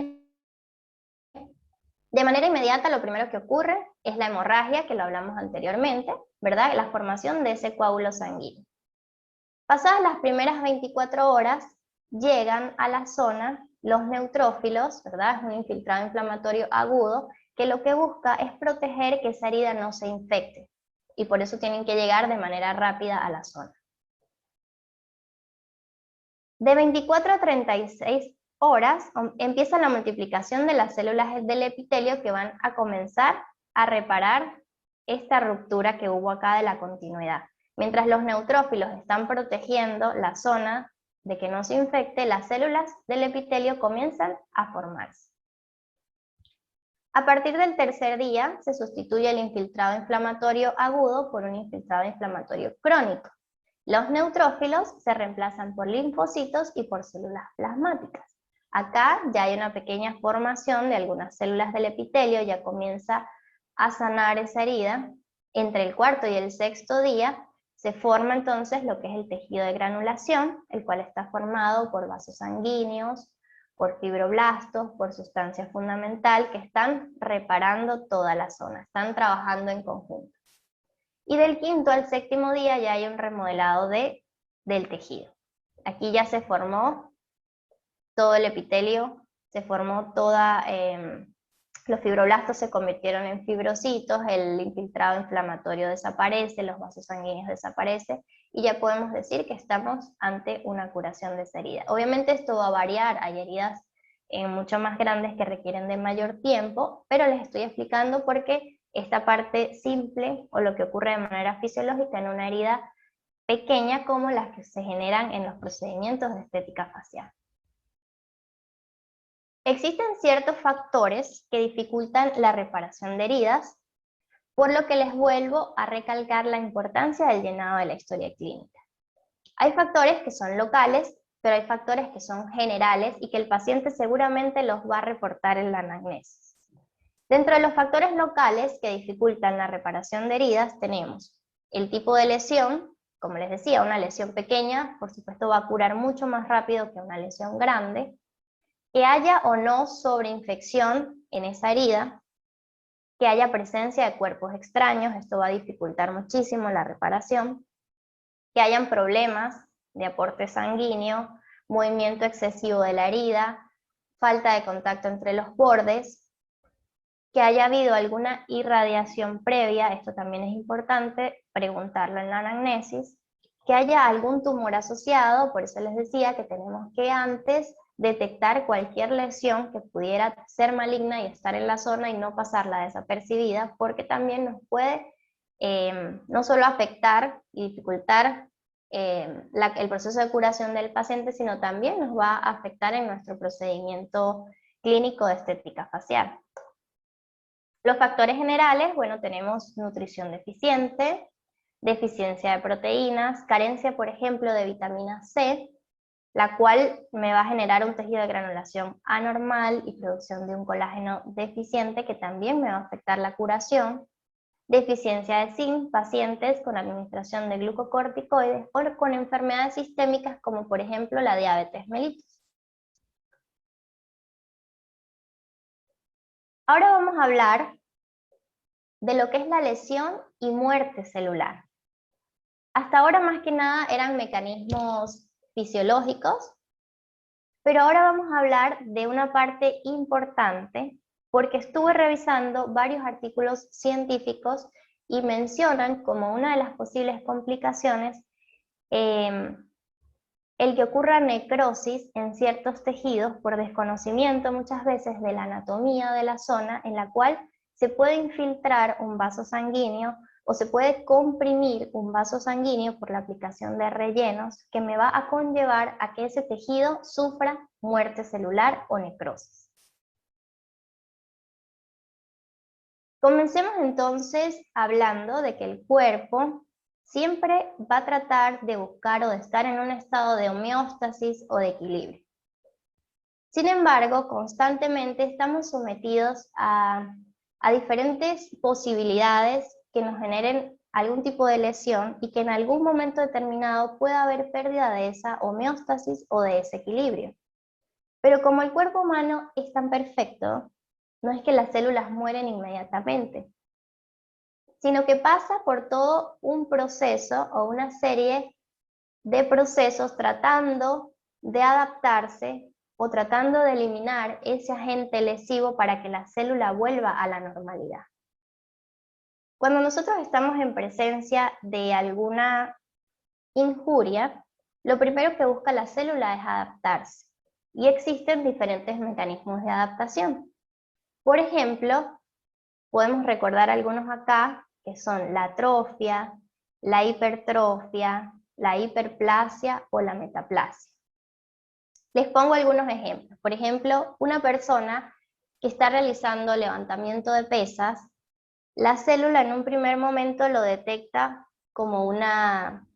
De manera inmediata, lo primero que ocurre es la hemorragia, que lo hablamos anteriormente, ¿verdad? La formación de ese coágulo sanguíneo. Pasadas las primeras 24 horas, llegan a la zona los neutrófilos, ¿verdad? Es un infiltrado inflamatorio agudo, que lo que busca es proteger que esa herida no se infecte, y por eso tienen que llegar de manera rápida a la zona. De 24 a 36 horas empieza la multiplicación de las células del epitelio que van a comenzar a reparar esta ruptura que hubo acá de la continuidad. Mientras los neutrófilos están protegiendo la zona de que no se infecte, las células del epitelio comienzan a formarse. A partir del tercer día se sustituye el infiltrado inflamatorio agudo por un infiltrado inflamatorio crónico. Los neutrófilos se reemplazan por linfocitos y por células plasmáticas. Acá ya hay una pequeña formación de algunas células del epitelio, ya comienza a sanar esa herida. Entre el cuarto y el sexto día se forma entonces lo que es el tejido de granulación, el cual está formado por vasos sanguíneos, por fibroblastos, por sustancia fundamental, que están reparando toda la zona, están trabajando en conjunto. Y del quinto al séptimo día ya hay un remodelado del tejido. Aquí ya se formó todo el epitelio, se formó los fibroblastos se convirtieron en fibrocitos, el infiltrado inflamatorio desaparece, los vasos sanguíneos desaparecen, y ya podemos decir que estamos ante una curación de esa herida. Obviamente esto va a variar, hay heridas mucho más grandes que requieren de mayor tiempo, pero les estoy explicando porque esta parte simple, o lo que ocurre de manera fisiológica en una herida pequeña, como las que se generan en los procedimientos de estética facial. Existen ciertos factores que dificultan la reparación de heridas, por lo que les vuelvo a recalcar la importancia del llenado de la historia clínica. Hay factores que son locales pero hay factores que son generales y que el paciente seguramente los va a reportar en la anamnesis. Dentro de los factores locales que dificultan la reparación de heridas tenemos el tipo de lesión. Como les decía, una lesión pequeña, por supuesto, va a curar mucho más rápido que una lesión grande. Que haya o no sobreinfección en esa herida, que haya presencia de cuerpos extraños, esto va a dificultar muchísimo la reparación. Que hayan problemas de aporte sanguíneo, movimiento excesivo de la herida, falta de contacto entre los bordes, que haya habido alguna irradiación previa, esto también es importante preguntarlo en la anamnesis, que haya algún tumor asociado, por eso les decía que tenemos que antes detectar cualquier lesión que pudiera ser maligna y estar en la zona y no pasarla desapercibida, porque también nos puede no solo afectar y dificultar el proceso de curación del paciente, sino también nos va a afectar en nuestro procedimiento clínico de estética facial. Los factores generales, bueno, tenemos nutrición deficiente, deficiencia de proteínas, carencia, por ejemplo, de vitamina C, la cual me va a generar un tejido de granulación anormal y producción de un colágeno deficiente que también me va a afectar la curación. Deficiencia de zinc, pacientes con administración de glucocorticoides o con enfermedades sistémicas como por ejemplo la diabetes mellitus. Ahora vamos a hablar de lo que es la lesión y muerte celular. Hasta ahora más que nada eran mecanismos fisiológicos, pero ahora vamos a hablar de una parte importante porque estuve revisando varios artículos científicos y mencionan como una de las posibles complicaciones el que ocurra necrosis en ciertos tejidos por desconocimiento muchas veces de la anatomía de la zona en la cual se puede infiltrar un vaso sanguíneo o se puede comprimir un vaso sanguíneo por la aplicación de rellenos que me va a conllevar a que ese tejido sufra muerte celular o necrosis. Comencemos entonces hablando de que el cuerpo siempre va a tratar de buscar o de estar en un estado de homeostasis o de equilibrio. Sin embargo, constantemente estamos sometidos a diferentes posibilidades que nos generen algún tipo de lesión y que en algún momento determinado pueda haber pérdida de esa homeostasis o de ese equilibrio. Pero como el cuerpo humano es tan perfecto, no es que las células mueren inmediatamente, sino que pasa por todo un proceso o una serie de procesos tratando de adaptarse o tratando de eliminar ese agente lesivo para que la célula vuelva a la normalidad. Cuando nosotros estamos en presencia de alguna injuria, lo primero que busca la célula es adaptarse. Y existen diferentes mecanismos de adaptación. Por ejemplo, podemos recordar algunos acá, que son la atrofia, la hipertrofia, la hiperplasia o la metaplasia. Les pongo algunos ejemplos. Por ejemplo, una persona que está realizando levantamiento de pesas, la célula en un primer momento lo detecta como una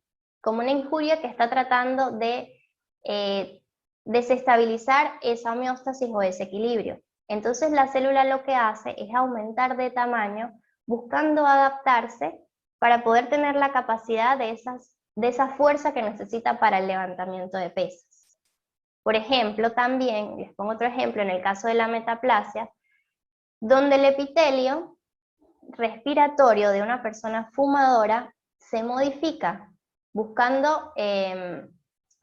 injuria que está tratando de desestabilizar esa homeostasis o ese equilibrio. Entonces la célula lo que hace es aumentar de tamaño, buscando adaptarse para poder tener la capacidad de esa fuerza que necesita para el levantamiento de pesas. Por ejemplo, también, les pongo otro ejemplo, en el caso de la metaplasia, donde el epitelio respiratorio de una persona fumadora se modifica, buscando,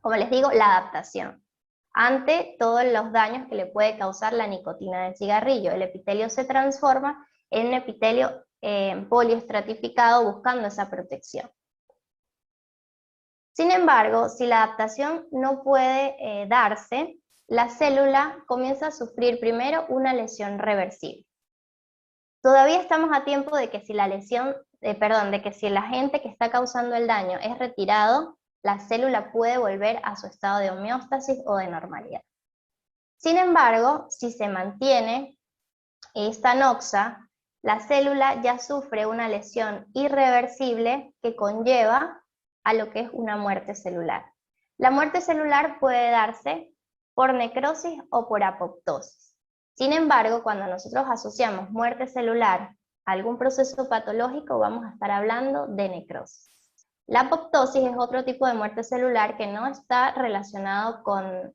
como les digo, la adaptación ante todos los daños que le puede causar la nicotina del cigarrillo. El epitelio se transforma en un epitelio poliestratificado buscando esa protección. Sin embargo, si la adaptación no puede darse, la célula comienza a sufrir primero una lesión reversible. Todavía estamos a tiempo de que si la lesión, de que si el agente que está causando el daño es retirado, la célula puede volver a su estado de homeostasis o de normalidad. Sin embargo, si se mantiene esta noxa, la célula ya sufre una lesión irreversible que conlleva a lo que es una muerte celular. La muerte celular puede darse por necrosis o por apoptosis. Sin embargo, cuando nosotros asociamos muerte celular a algún proceso patológico, vamos a estar hablando de necrosis. La apoptosis es otro tipo de muerte celular que no está relacionado con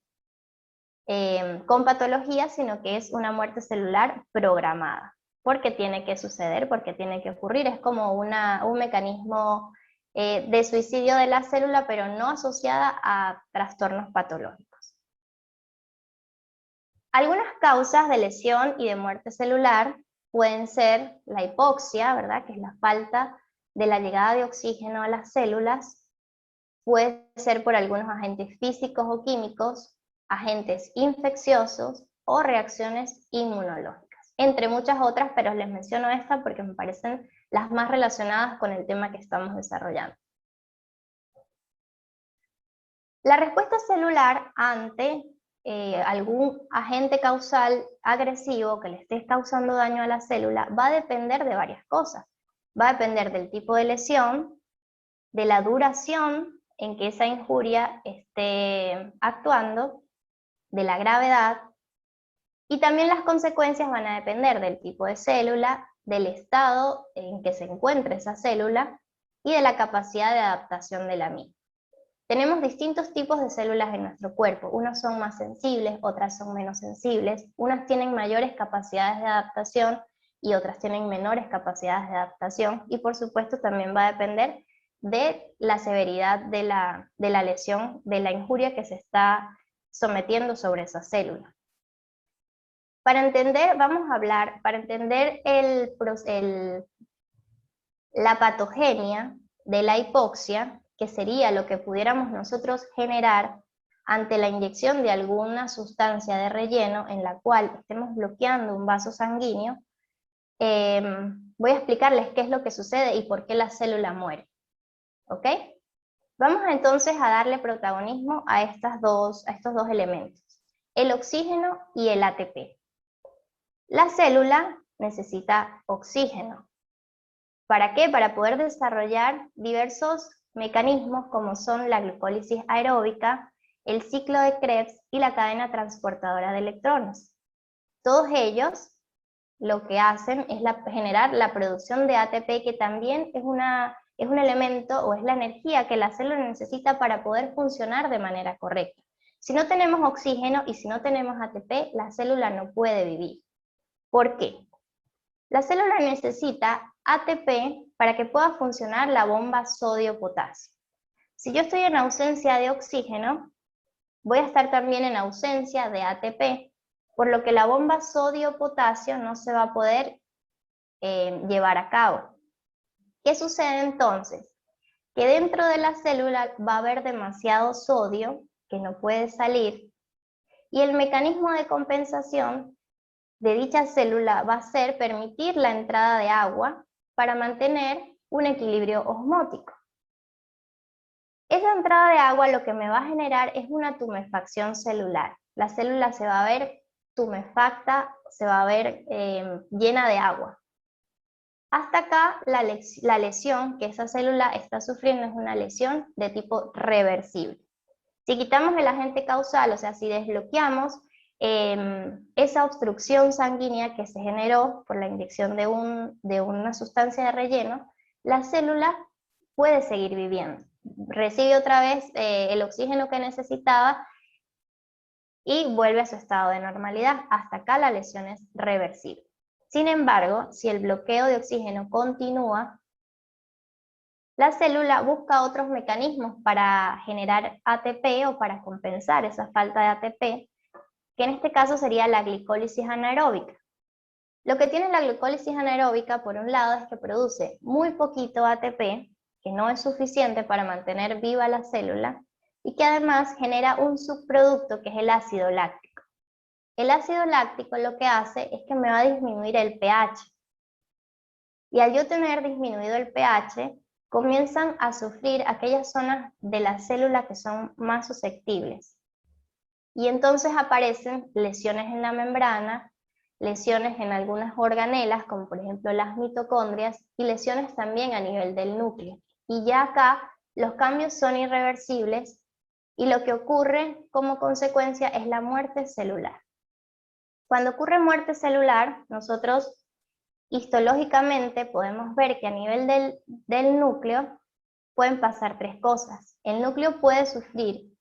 patología, sino que es una muerte celular programada, porque tiene que suceder, porque tiene que ocurrir, es como un mecanismo de suicidio de la célula, pero no asociada a trastornos patológicos. Algunas causas de lesión y de muerte celular pueden ser la hipoxia, ¿verdad? Que es la falta de la llegada de oxígeno a las células, puede ser por algunos agentes físicos o químicos, agentes infecciosos o reacciones inmunológicas, entre muchas otras, pero les menciono esta porque me parecen las más relacionadas con el tema que estamos desarrollando. La respuesta celular ante algún agente causal agresivo que le esté causando daño a la célula va a depender de varias cosas. Va a depender del tipo de lesión, de la duración en que esa injuria esté actuando, de la gravedad, y también las consecuencias van a depender del tipo de célula, del estado en que se encuentra esa célula y de la capacidad de adaptación de la misma. Tenemos distintos tipos de células en nuestro cuerpo, unas son más sensibles, otras son menos sensibles, unas tienen mayores capacidades de adaptación y otras tienen menores capacidades de adaptación, y por supuesto también va a depender de la severidad de la lesión, de la injuria que se está sometiendo sobre esa célula. Para entender, vamos a hablar, para entender la patogenia de la hipoxia, que sería lo que pudiéramos nosotros generar ante la inyección de alguna sustancia de relleno en la cual estemos bloqueando un vaso sanguíneo, voy a explicarles qué es lo que sucede y por qué la célula muere. ¿Ok? Vamos entonces a darle protagonismo a estos dos elementos, el oxígeno y el ATP. La célula necesita oxígeno. ¿Para qué? Para poder desarrollar diversos mecanismos como son la glucólisis aeróbica, el ciclo de Krebs y la cadena transportadora de electrones. Todos ellos lo que hacen es generar la producción de ATP, que también es un elemento o es la energía que la célula necesita para poder funcionar de manera correcta. Si no tenemos oxígeno y si no tenemos ATP, la célula no puede vivir. ¿Por qué? La célula necesita ATP para que pueda funcionar la bomba sodio-potasio. Si yo estoy en ausencia de oxígeno, voy a estar también en ausencia de ATP, por lo que la bomba sodio-potasio no se va a poder llevar a cabo. ¿Qué sucede entonces? Que dentro de la célula va a haber demasiado sodio que no puede salir, y el mecanismo de compensación de dicha célula va a ser permitir la entrada de agua para mantener un equilibrio osmótico. Esa entrada de agua lo que me va a generar es una tumefacción celular. La célula se va a ver tumefacta, se va a ver llena de agua. Hasta acá la lesión que esa célula está sufriendo es una lesión de tipo reversible. Si quitamos el agente causal, o sea, si desbloqueamos esa obstrucción sanguínea que se generó por la inyección de una sustancia de relleno, la célula puede seguir viviendo. Recibe otra vez el oxígeno que necesitaba y vuelve a su estado de normalidad. Hasta acá la lesión es reversible. Sin embargo, si el bloqueo de oxígeno continúa, la célula busca otros mecanismos para generar ATP o para compensar esa falta de ATP, que en este caso sería la glicólisis anaeróbica. Lo que tiene la glucólisis anaeróbica, por un lado, es que produce muy poquito ATP, que no es suficiente para mantener viva la célula, y que además genera un subproducto que es el ácido láctico. El ácido láctico lo que hace es que me va a disminuir el pH. Y al yo tener disminuido el pH, comienzan a sufrir aquellas zonas de la célula que son más susceptibles. Y entonces aparecen lesiones en la membrana, lesiones en algunas organelas, como por ejemplo las mitocondrias, y lesiones también a nivel del núcleo. Y ya acá los cambios son irreversibles y lo que ocurre como consecuencia es la muerte celular. Cuando ocurre muerte celular, nosotros histológicamente podemos ver que a nivel del núcleo pueden pasar tres cosas. El núcleo puede sufrir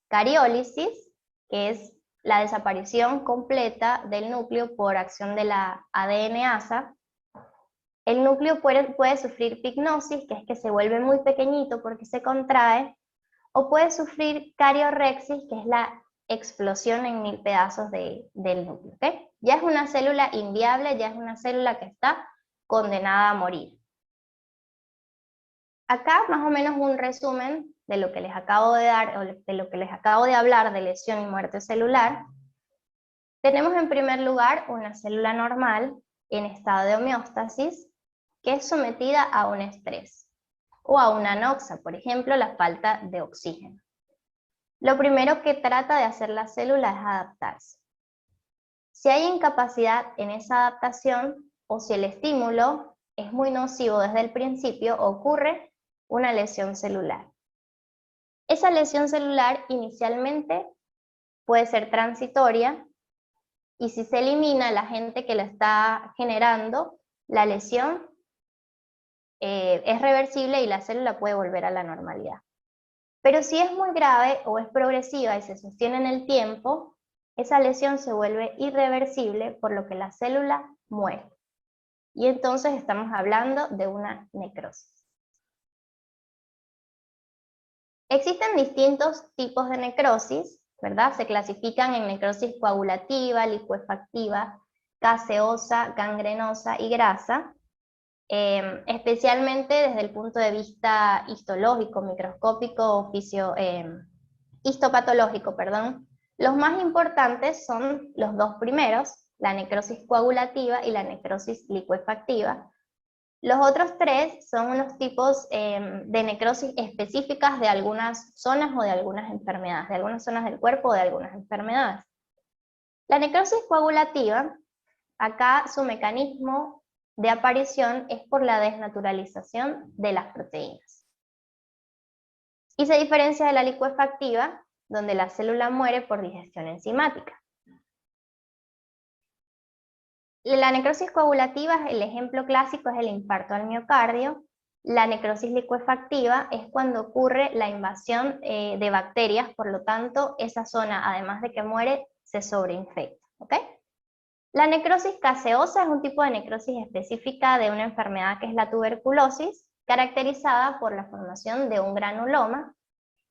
cariólisis, que es la desaparición completa del núcleo por acción de la ADNasa. El núcleo puede sufrir pignosis, que es que se vuelve muy pequeñito porque se contrae, o puede sufrir cariorexis, que es la explosión en 1000 pedazos del núcleo. ¿Okay? Ya es una célula inviable, ya es una célula que está condenada a morir. Acá más o menos un resumen de lo que les acabo de dar, o de lo que les acabo de hablar de lesión y muerte celular. Tenemos en primer lugar una célula normal en estado de homeostasis que es sometida a un estrés o a una anoxia, por ejemplo, la falta de oxígeno. Lo primero que trata de hacer la célula es adaptarse. Si hay incapacidad en esa adaptación o si el estímulo es muy nocivo desde el principio, ocurre una lesión celular. Esa lesión celular inicialmente puede ser transitoria y si se elimina el agente que la está generando, la lesión es reversible y la célula puede volver a la normalidad. Pero si es muy grave o es progresiva y se sostiene en el tiempo, esa lesión se vuelve irreversible, por lo que la célula muere. Y entonces estamos hablando de una necrosis. Existen distintos tipos de necrosis, ¿verdad? Se clasifican en necrosis coagulativa, licuefactiva, caseosa, gangrenosa y grasa. Especialmente desde el punto de vista histológico, microscópico, histopatológico, perdón. Los más importantes son los dos primeros, la necrosis coagulativa y la necrosis licuefactiva. Los otros tres son unos tipos de necrosis específicas de algunas zonas o de algunas enfermedades, de algunas zonas del cuerpo o de algunas enfermedades. La necrosis coagulativa, acá su mecanismo de aparición es por la desnaturalización de las proteínas. Y se diferencia de la licuefactiva, donde la célula muere por digestión enzimática. La necrosis coagulativa, el ejemplo clásico es el infarto al miocardio. La necrosis licuefactiva es cuando ocurre la invasión de bacterias, por lo tanto, esa zona, además de que muere, se sobreinfecta. ¿Okay? La necrosis caseosa es un tipo de necrosis específica de una enfermedad que es la tuberculosis, caracterizada por la formación de un granuloma,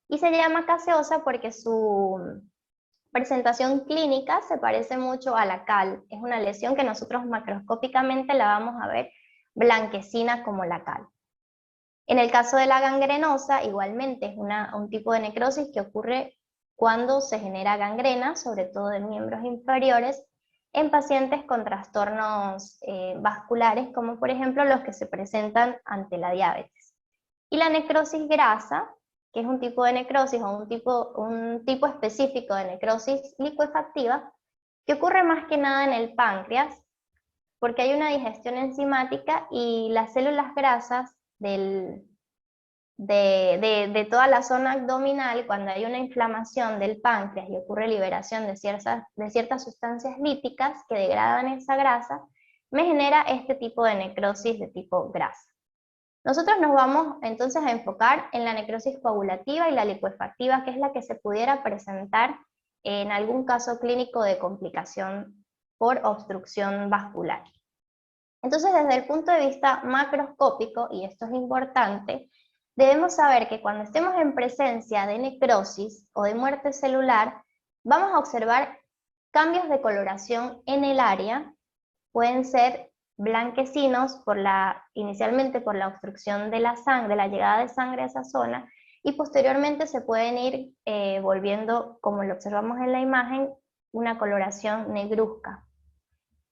y se llama caseosa porque su presentación clínica se parece mucho a la cal. Es una lesión que nosotros macroscópicamente la vamos a ver blanquecina como la cal. En el caso de la gangrenosa, igualmente es un tipo de necrosis que ocurre cuando se genera gangrena, sobre todo de miembros inferiores, en pacientes con trastornos vasculares, como por ejemplo los que se presentan ante la diabetes. Y la necrosis grasa, que es un tipo de necrosis o un tipo específico de necrosis licuefactiva, que ocurre más que nada en el páncreas, porque hay una digestión enzimática y las células grasas de toda la zona abdominal, cuando hay una inflamación del páncreas y ocurre liberación de ciertas sustancias líticas que degradan esa grasa, me genera este tipo de necrosis de tipo grasa. Nosotros nos vamos entonces a enfocar en la necrosis coagulativa y la licuefactiva, que es la que se pudiera presentar en algún caso clínico de complicación por obstrucción vascular. Entonces, desde el punto de vista macroscópico, y esto es importante, debemos saber que cuando estemos en presencia de necrosis o de muerte celular, vamos a observar cambios de coloración en el área, pueden ser blanquecinos inicialmente por la obstrucción de la sangre, de la llegada de sangre a esa zona, y posteriormente se pueden ir volviendo, como lo observamos en la imagen, una coloración negruzca.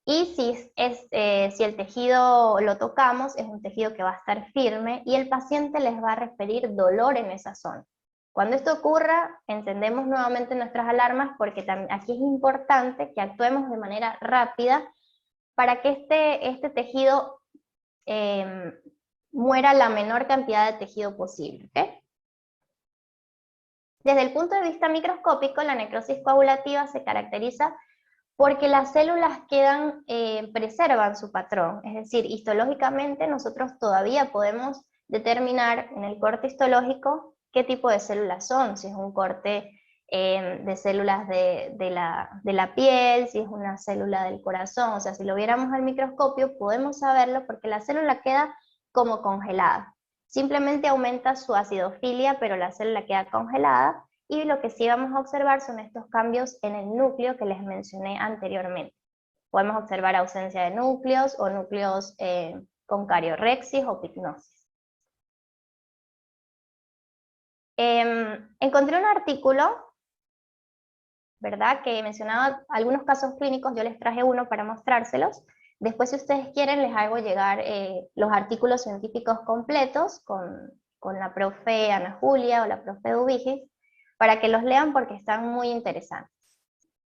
Y si el tejido lo tocamos, es un tejido que va a estar firme y el paciente les va a referir dolor en esa zona. Cuando esto ocurra, encendemos nuevamente nuestras alarmas porque aquí es importante que actuemos de manera rápida para que este tejido muera la menor cantidad de tejido posible. ¿Okay? Desde el punto de vista microscópico, la necrosis coagulativa se caracteriza porque las células preservan su patrón, es decir, histológicamente nosotros todavía podemos determinar en el corte histológico qué tipo de células son, si es un corte de células de la piel, si es una célula del corazón, o sea, si lo viéramos al microscopio podemos saberlo porque la célula queda como congelada. Simplemente aumenta su acidofilia, pero la célula queda congelada, y lo que sí vamos a observar son estos cambios en el núcleo que les mencioné anteriormente. Podemos observar ausencia de núcleos o núcleos con cariorrexis o pignosis. Encontré un artículo, ¿verdad?, que mencionaba algunos casos clínicos. Yo les traje uno para mostrárselos. Después, si ustedes quieren, les hago llegar los artículos científicos completos con la profe Ana Julia o la profe Dubigis, para que los lean porque están muy interesantes.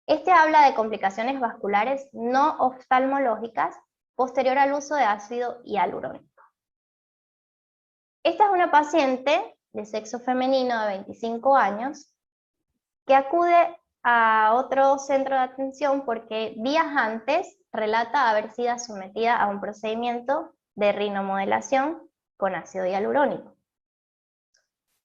Este habla de complicaciones vasculares no oftalmológicas posterior al uso de ácido hialurónico. Esta es una paciente de sexo femenino de 25 años que acude a otro centro de atención porque días antes relata haber sido sometida a un procedimiento de rinomodelación con ácido hialurónico.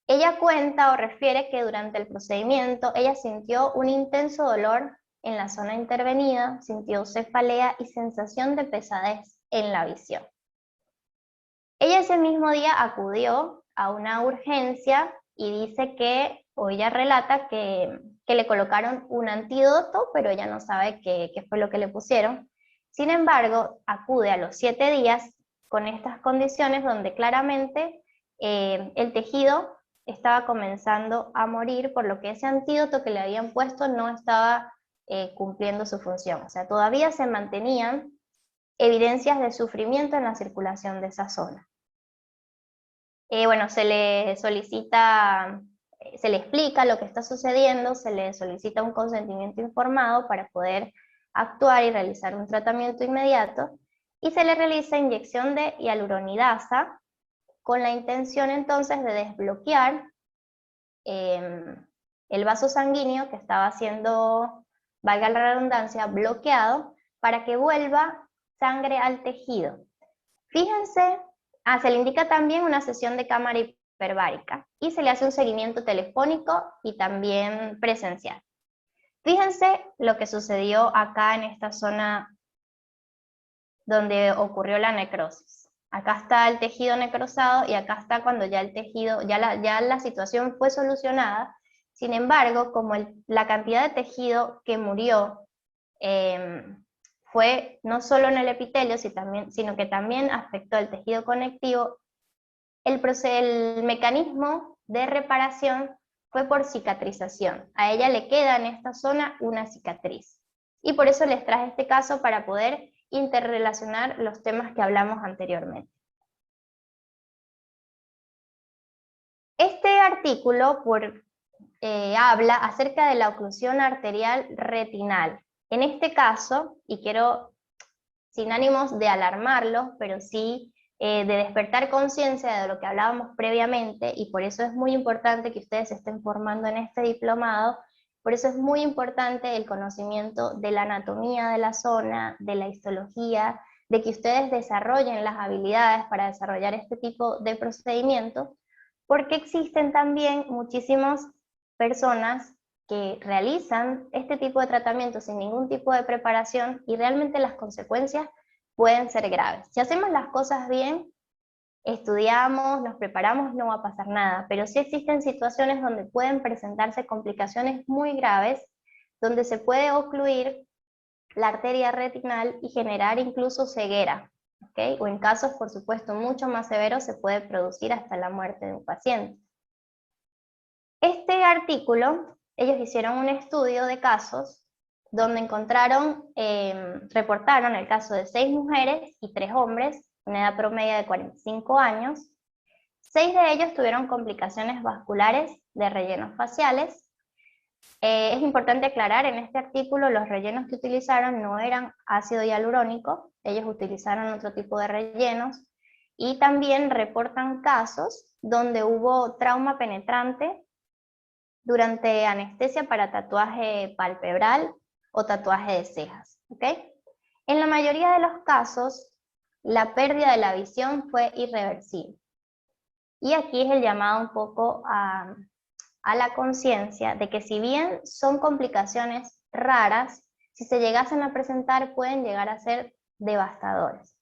Ella cuenta o refiere que durante el procedimiento ella sintió un intenso dolor en la zona intervenida, sintió cefalea y sensación de pesadez en la visión. Ella ese mismo día acudió a una urgencia y dice que, o ella relata que le colocaron un antídoto, pero ella no sabe qué fue lo que le pusieron. Sin embargo, acude a los 7 días con estas condiciones donde claramente el tejido estaba comenzando a morir, por lo que ese antídoto que le habían puesto no estaba cumpliendo su función. O sea, todavía se mantenían evidencias de sufrimiento en la circulación de esa zona. Bueno, se le solicita, se le explica lo que está sucediendo, se le solicita un consentimiento informado para poder actuar y realizar un tratamiento inmediato, y se le realiza inyección de hialuronidasa con la intención entonces de desbloquear el vaso sanguíneo que estaba siendo, valga la redundancia, bloqueado, para que vuelva sangre al tejido. Fíjense, se le indica también una sesión de cámara hiperbárica y se le hace un seguimiento telefónico y también presencial. Fíjense lo que sucedió acá en esta zona donde ocurrió la necrosis. Acá está el tejido necrosado y acá está cuando ya el tejido, ya la situación fue solucionada. Sin embargo, como la cantidad de tejido que murió fue no solo en el epitelio, sino que también afectó el tejido conectivo, el mecanismo de reparación fue por cicatrización. A ella le queda en esta zona una cicatriz. Y por eso les traje este caso para poder interrelacionar los temas que hablamos anteriormente. Este artículo habla acerca de la oclusión arterial retinal. En este caso, y quiero, sin ánimos de alarmarlos, pero sí de despertar conciencia de lo que hablábamos previamente, y por eso es muy importante que ustedes se estén formando en este diplomado. Por eso es muy importante el conocimiento de la anatomía de la zona, de la histología, de que ustedes desarrollen las habilidades para desarrollar este tipo de procedimientos, porque existen también muchísimas personas que realizan este tipo de tratamiento sin ningún tipo de preparación y realmente las consecuencias pueden ser graves. Si hacemos las cosas bien, estudiamos, nos preparamos, no va a pasar nada, pero sí existen situaciones donde pueden presentarse complicaciones muy graves, donde se puede ocluir la arteria retinal y generar incluso ceguera, ¿okay? O en casos, por supuesto, mucho más severos, se puede producir hasta la muerte de un paciente. Este artículo, ellos hicieron un estudio de casos donde reportaron el caso de 6 mujeres y 3 hombres, una edad promedio de 45 años. 6 de ellos tuvieron complicaciones vasculares de rellenos faciales. Es importante aclarar, en este artículo los rellenos que utilizaron no eran ácido hialurónico, ellos utilizaron otro tipo de rellenos, y también reportan casos donde hubo trauma penetrante durante anestesia para tatuaje palpebral o tatuaje de cejas, ¿ok? En la mayoría de los casos, la pérdida de la visión fue irreversible. Y aquí es el llamado un poco a la conciencia de que si bien son complicaciones raras, si se llegasen a presentar pueden llegar a ser devastadores.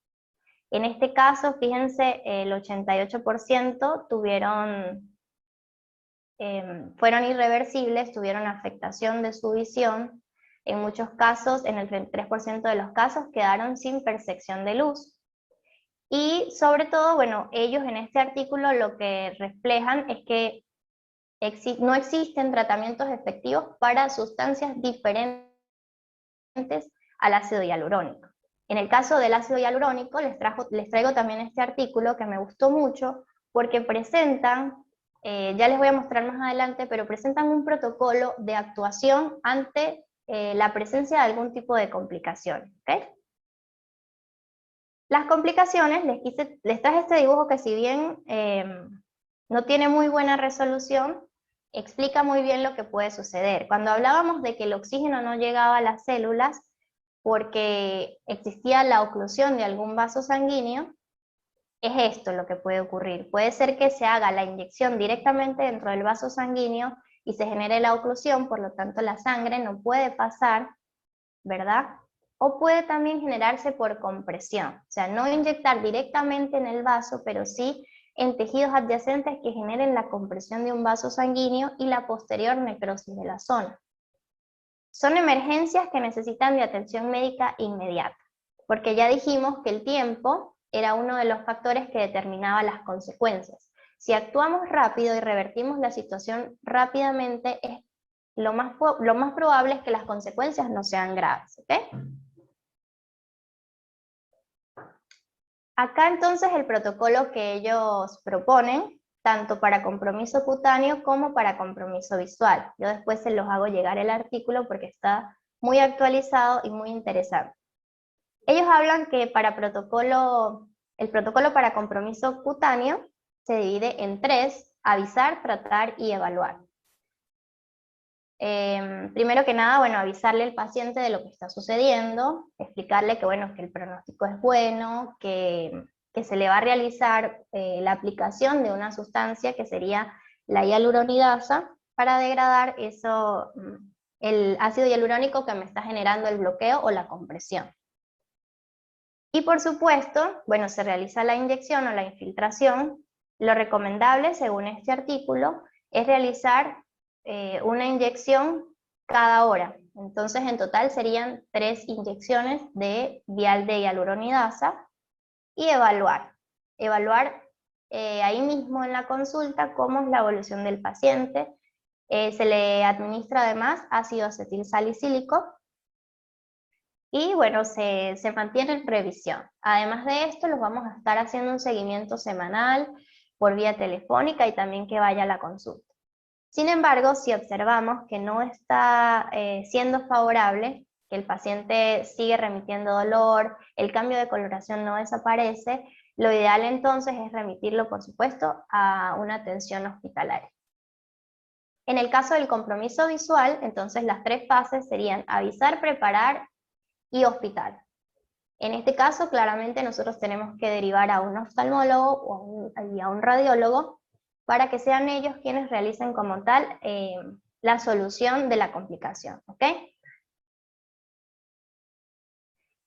En este caso, fíjense, el 88% fueron irreversibles, tuvieron afectación de su visión. En muchos casos, en el 33% de los casos, quedaron sin percepción de luz. Y sobre todo, bueno, ellos en este artículo lo que reflejan es que no existen tratamientos efectivos para sustancias diferentes al ácido hialurónico. En el caso del ácido hialurónico, les traigo también este artículo que me gustó mucho, porque presentan, ya les voy a mostrar más adelante, pero presentan un protocolo de actuación ante la presencia de algún tipo de complicaciones, ¿ok? Las complicaciones, les traje este dibujo que si bien no tiene muy buena resolución, explica muy bien lo que puede suceder. Cuando hablábamos de que el oxígeno no llegaba a las células porque existía la oclusión de algún vaso sanguíneo, es esto lo que puede ocurrir. Puede ser que se haga la inyección directamente dentro del vaso sanguíneo y se genere la oclusión, por lo tanto la sangre no puede pasar, ¿verdad? O puede también generarse por compresión, o sea, no inyectar directamente en el vaso, pero sí en tejidos adyacentes que generen la compresión de un vaso sanguíneo y la posterior necrosis de la zona. Son emergencias que necesitan de atención médica inmediata, porque ya dijimos que el tiempo era uno de los factores que determinaba las consecuencias. Si actuamos rápido y revertimos la situación rápidamente, lo más probable es que las consecuencias no sean graves, ¿ok? Acá entonces el protocolo que ellos proponen, tanto para compromiso cutáneo como para compromiso visual. Yo después se los hago llegar el artículo porque está muy actualizado y muy interesante. Ellos hablan que para el protocolo para compromiso cutáneo se divide en 3, avisar, tratar y evaluar. Primero que nada, bueno, avisarle al paciente de lo que está sucediendo, explicarle que, bueno, que el pronóstico es bueno, que se le va a realizar la aplicación de una sustancia que sería la hialuronidasa para degradar el ácido hialurónico que me está generando el bloqueo o la compresión. Y por supuesto, bueno, se realiza la inyección o la infiltración. Lo recomendable, según este artículo, es realizar una inyección cada hora. Entonces, en total serían 3 inyecciones de vial de hialuronidasa y evaluar. Evaluar ahí mismo en la consulta cómo es la evolución del paciente. Se le administra además ácido acetilsalicílico y bueno, se mantiene en previsión. Además de esto, los vamos a estar haciendo un seguimiento semanal por vía telefónica y también que vaya a la consulta. Sin embargo, si observamos que no está siendo favorable, que el paciente sigue remitiendo dolor, el cambio de coloración no desaparece, lo ideal entonces es remitirlo, por supuesto, a una atención hospitalaria. En el caso del compromiso visual, entonces las 3 fases serían avisar, preparar y hospital. En este caso, claramente nosotros tenemos que derivar a un oftalmólogo y a un radiólogo para que sean ellos quienes realicen como tal la solución de la complicación, ¿ok?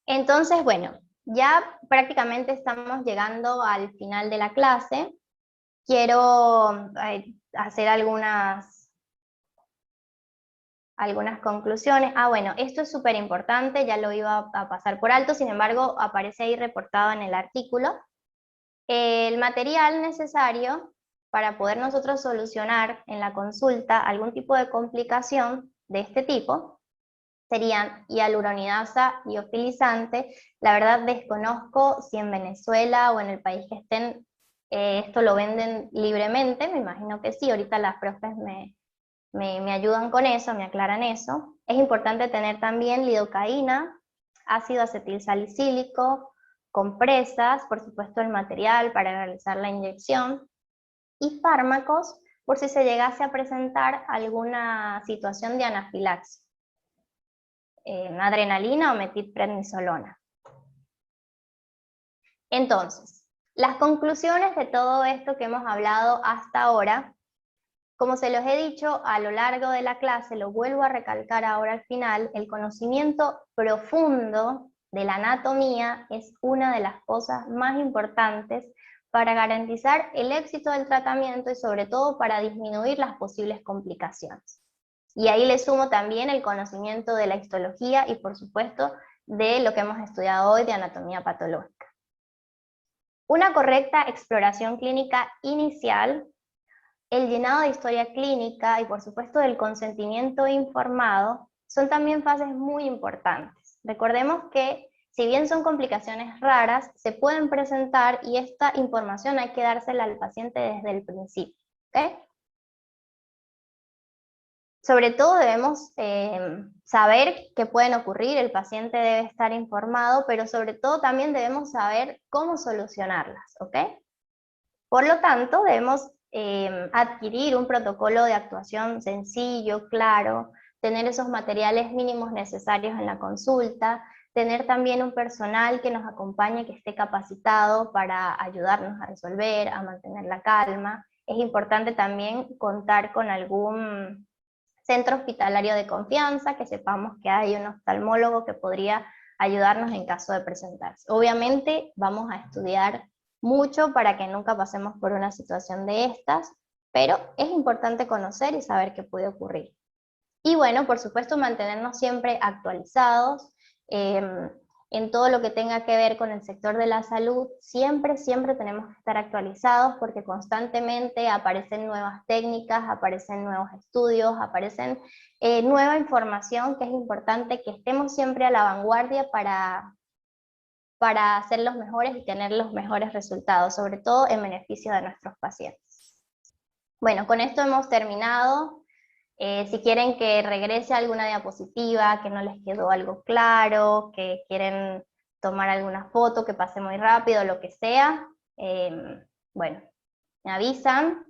Entonces, bueno, ya prácticamente estamos llegando al final de la clase. Quiero hacer algunas conclusiones. Bueno, esto es súper importante, ya lo iba a pasar por alto, sin embargo, aparece ahí reportado en el artículo. El material necesario para poder nosotros solucionar en la consulta algún tipo de complicación de este tipo serían hialuronidasa, biofilizante. La verdad desconozco si en Venezuela o en el país que estén esto lo venden libremente, me imagino que sí, ahorita las profes me ayudan con eso, me aclaran eso. Es importante tener también lidocaína, ácido acetilsalicílico, compresas, por supuesto el material para realizar la inyección, y fármacos por si se llegase a presentar alguna situación de anafilaxia, adrenalina o metilprednisolona. Entonces, las conclusiones de todo esto que hemos hablado hasta ahora, como se los he dicho a lo largo de la clase, lo vuelvo a recalcar ahora al final, el conocimiento profundo de la anatomía es una de las cosas más importantes para garantizar el éxito del tratamiento y sobre todo para disminuir las posibles complicaciones. Y ahí le sumo también el conocimiento de la histología y por supuesto de lo que hemos estudiado hoy de anatomía patológica. Una correcta exploración clínica inicial, el llenado de historia clínica y por supuesto del consentimiento informado son también fases muy importantes. Recordemos que si bien son complicaciones raras, se pueden presentar y esta información hay que dársela al paciente desde el principio. ¿Okay? Sobre todo debemos saber qué pueden ocurrir, el paciente debe estar informado, pero sobre todo también debemos saber cómo solucionarlas. ¿Okay? Por lo tanto, debemos adquirir un protocolo de actuación sencillo, claro, tener esos materiales mínimos necesarios en la consulta, tener también un personal que nos acompañe, que esté capacitado para ayudarnos a resolver, a mantener la calma. Es importante también contar con algún centro hospitalario de confianza, que sepamos que hay un oftalmólogo que podría ayudarnos en caso de presentarse. Obviamente vamos a estudiar mucho para que nunca pasemos por una situación de estas, pero es importante conocer y saber qué puede ocurrir. Y bueno, por supuesto, mantenernos siempre actualizados en todo lo que tenga que ver con el sector de la salud. Siempre tenemos que estar actualizados porque constantemente aparecen nuevas técnicas, aparecen nuevos estudios, aparecen nueva información que es importante que estemos siempre a la vanguardia para ser los mejores y tener los mejores resultados, sobre todo en beneficio de nuestros pacientes. Bueno, con esto hemos terminado. Si quieren que regrese alguna diapositiva, que no les quedó algo claro, que quieren tomar alguna foto, que pase muy rápido, lo que sea, bueno, me avisan.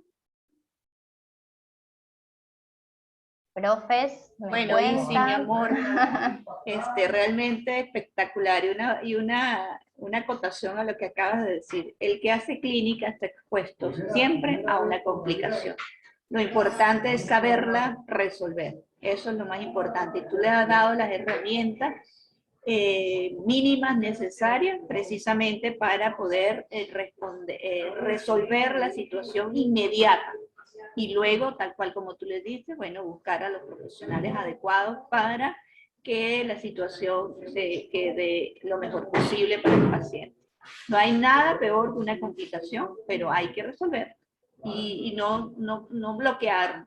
Profes, me Bueno, cuentan. Isi, mi amor, realmente espectacular. Y una acotación a lo que acabas de decir. El que hace clínica está expuesto siempre a una complicación. Lo importante es saberla resolver. Eso es lo más importante. Y tú le has dado las herramientas mínimas necesarias precisamente para poder resolver la situación inmediata. Y luego, tal cual como tú le dices, bueno, buscar a los profesionales adecuados para que la situación se quede lo mejor posible para el paciente. No hay nada peor que una complicación, pero hay que resolver y no bloquear,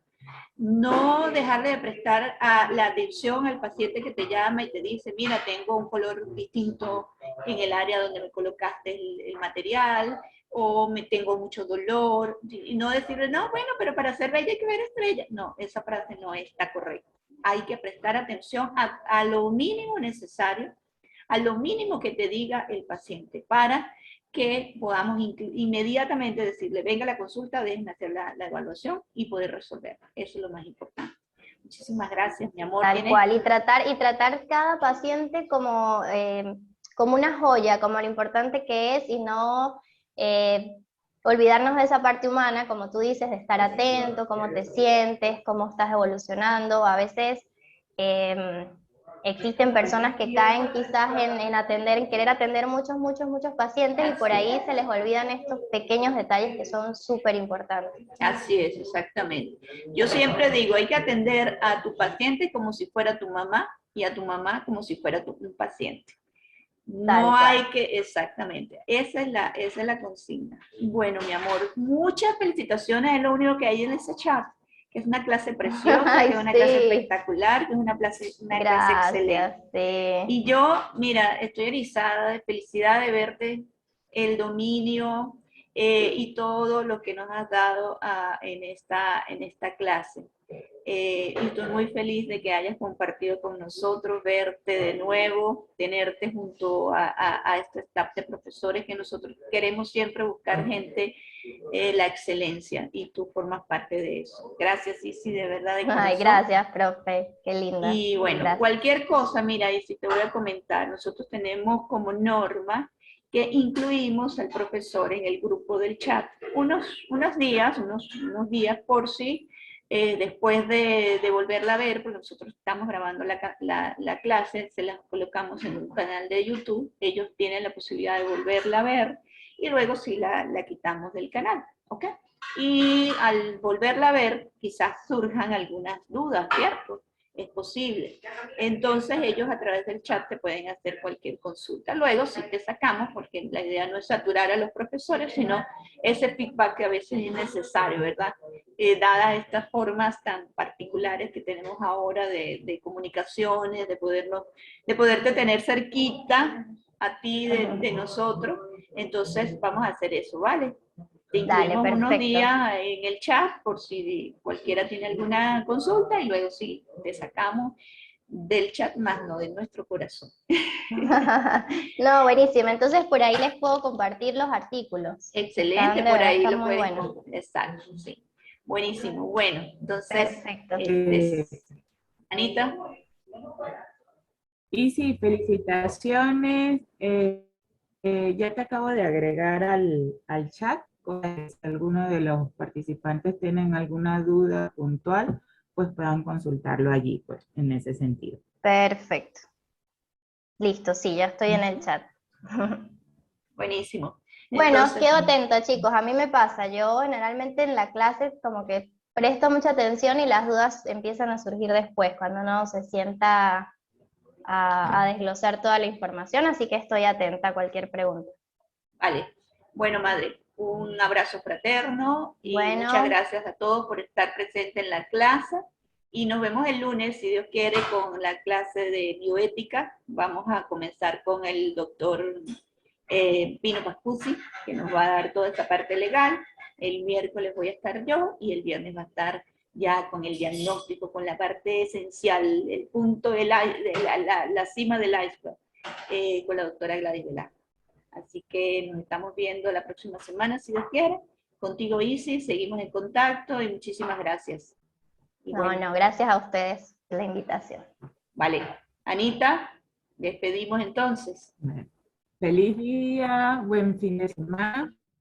no dejarle de prestar la atención al paciente que te llama y te dice, mira, tengo un color distinto en el área donde me colocaste el material, o me tengo mucho dolor, y no decirle, no, bueno, pero para ser bella hay que ver estrellas. No, esa frase no está correcta. Hay que prestar atención a lo mínimo necesario, a lo mínimo que te diga el paciente, para que podamos inmediatamente decirle, venga a la consulta, déjenme hacer la evaluación y poder resolverla. Eso es lo más importante. Muchísimas gracias, mi amor. Tal cual, y tratar cada paciente como, como una joya, como lo importante que es, y no olvidarnos de esa parte humana, como tú dices, de estar atento, cómo te sientes, cómo estás evolucionando. A veces existen personas que caen quizás en querer atender muchos pacientes, y por ahí se les olvidan estos pequeños detalles que son súper importantes. Así es, exactamente. Yo siempre digo, hay que atender a tu paciente como si fuera tu mamá y a tu mamá como si fuera un paciente. No hay que, exactamente, esa es la consigna. Bueno, mi amor, muchas felicitaciones, es lo único que hay en ese chat, que es una clase preciosa, Ay, que es una sí. clase espectacular, que es una clase excelente. Sí. Y yo, mira, estoy erizada de felicidad de verte, el dominio y todo lo que nos has dado en esta clase. Y estoy muy feliz de que hayas compartido con nosotros, verte de nuevo, tenerte junto a este staff de profesores, que nosotros queremos siempre buscar gente la excelencia, y tú formas parte de eso. Gracias, Isi, de verdad, de corazón. Ay, gracias, profe, qué linda. Y bueno, Gracias. cualquier cosa, mira, Isi, te voy a comentar, nosotros tenemos como norma que incluimos al profesor en el grupo del chat unos días por si después de volverla a ver, porque nosotros estamos grabando la clase, se las colocamos en un canal de YouTube, ellos tienen la posibilidad de volverla a ver, y luego sí la quitamos del canal, ¿ok? Y al volverla a ver, quizás surjan algunas dudas, ¿cierto? Es posible. Entonces ellos a través del chat te pueden hacer cualquier consulta. Luego sí te sacamos, porque la idea no es saturar a los profesores, sino ese feedback que a veces es necesario, ¿verdad? Dadas estas formas tan particulares que tenemos ahora de comunicaciones, de poderte tener cerquita a ti de nosotros. Entonces vamos a hacer eso, ¿vale? Te Dale, incluimos unos perfecto. días en el chat por si cualquiera tiene alguna consulta, y luego sí, te sacamos del chat, más no de nuestro corazón. No, buenísimo. Entonces por ahí les puedo compartir los artículos. Excelente, De por verdad, ahí están lo muy puedes. buenos. Exacto, sí. Buenísimo. Bueno, entonces, Perfecto. Anita. Y sí, felicitaciones. Ya te acabo de agregar al chat. Pues, si alguno de los participantes tienen alguna duda puntual, pues puedan consultarlo allí, pues, en ese sentido. Perfecto. Listo, sí, ya estoy en el chat. Buenísimo. Bueno, Entonces, quedo atento, chicos. A mí me pasa, yo generalmente en la clase como que presto mucha atención y las dudas empiezan a surgir después, cuando uno se sienta a desglosar toda la información, así que estoy atenta a cualquier pregunta. vale. Bueno, madre, un abrazo fraterno y Bueno. muchas gracias a todos por estar presentes en la clase. Y nos vemos el lunes, si Dios quiere, con la clase de bioética. Vamos a comenzar con el doctor Pino Pascusi, que nos va a dar toda esta parte legal. El miércoles voy a estar yo y el viernes va a estar ya con el diagnóstico, con la parte esencial, el punto de la cima del iceberg, con la doctora Gladys Velasco. Así que nos estamos viendo la próxima semana, si Dios quiere. Contigo, Isis, seguimos en contacto y muchísimas gracias. Y No, bueno, no, gracias a ustedes por la invitación. vale. Anita, despedimos entonces. Feliz día, buen fin de semana.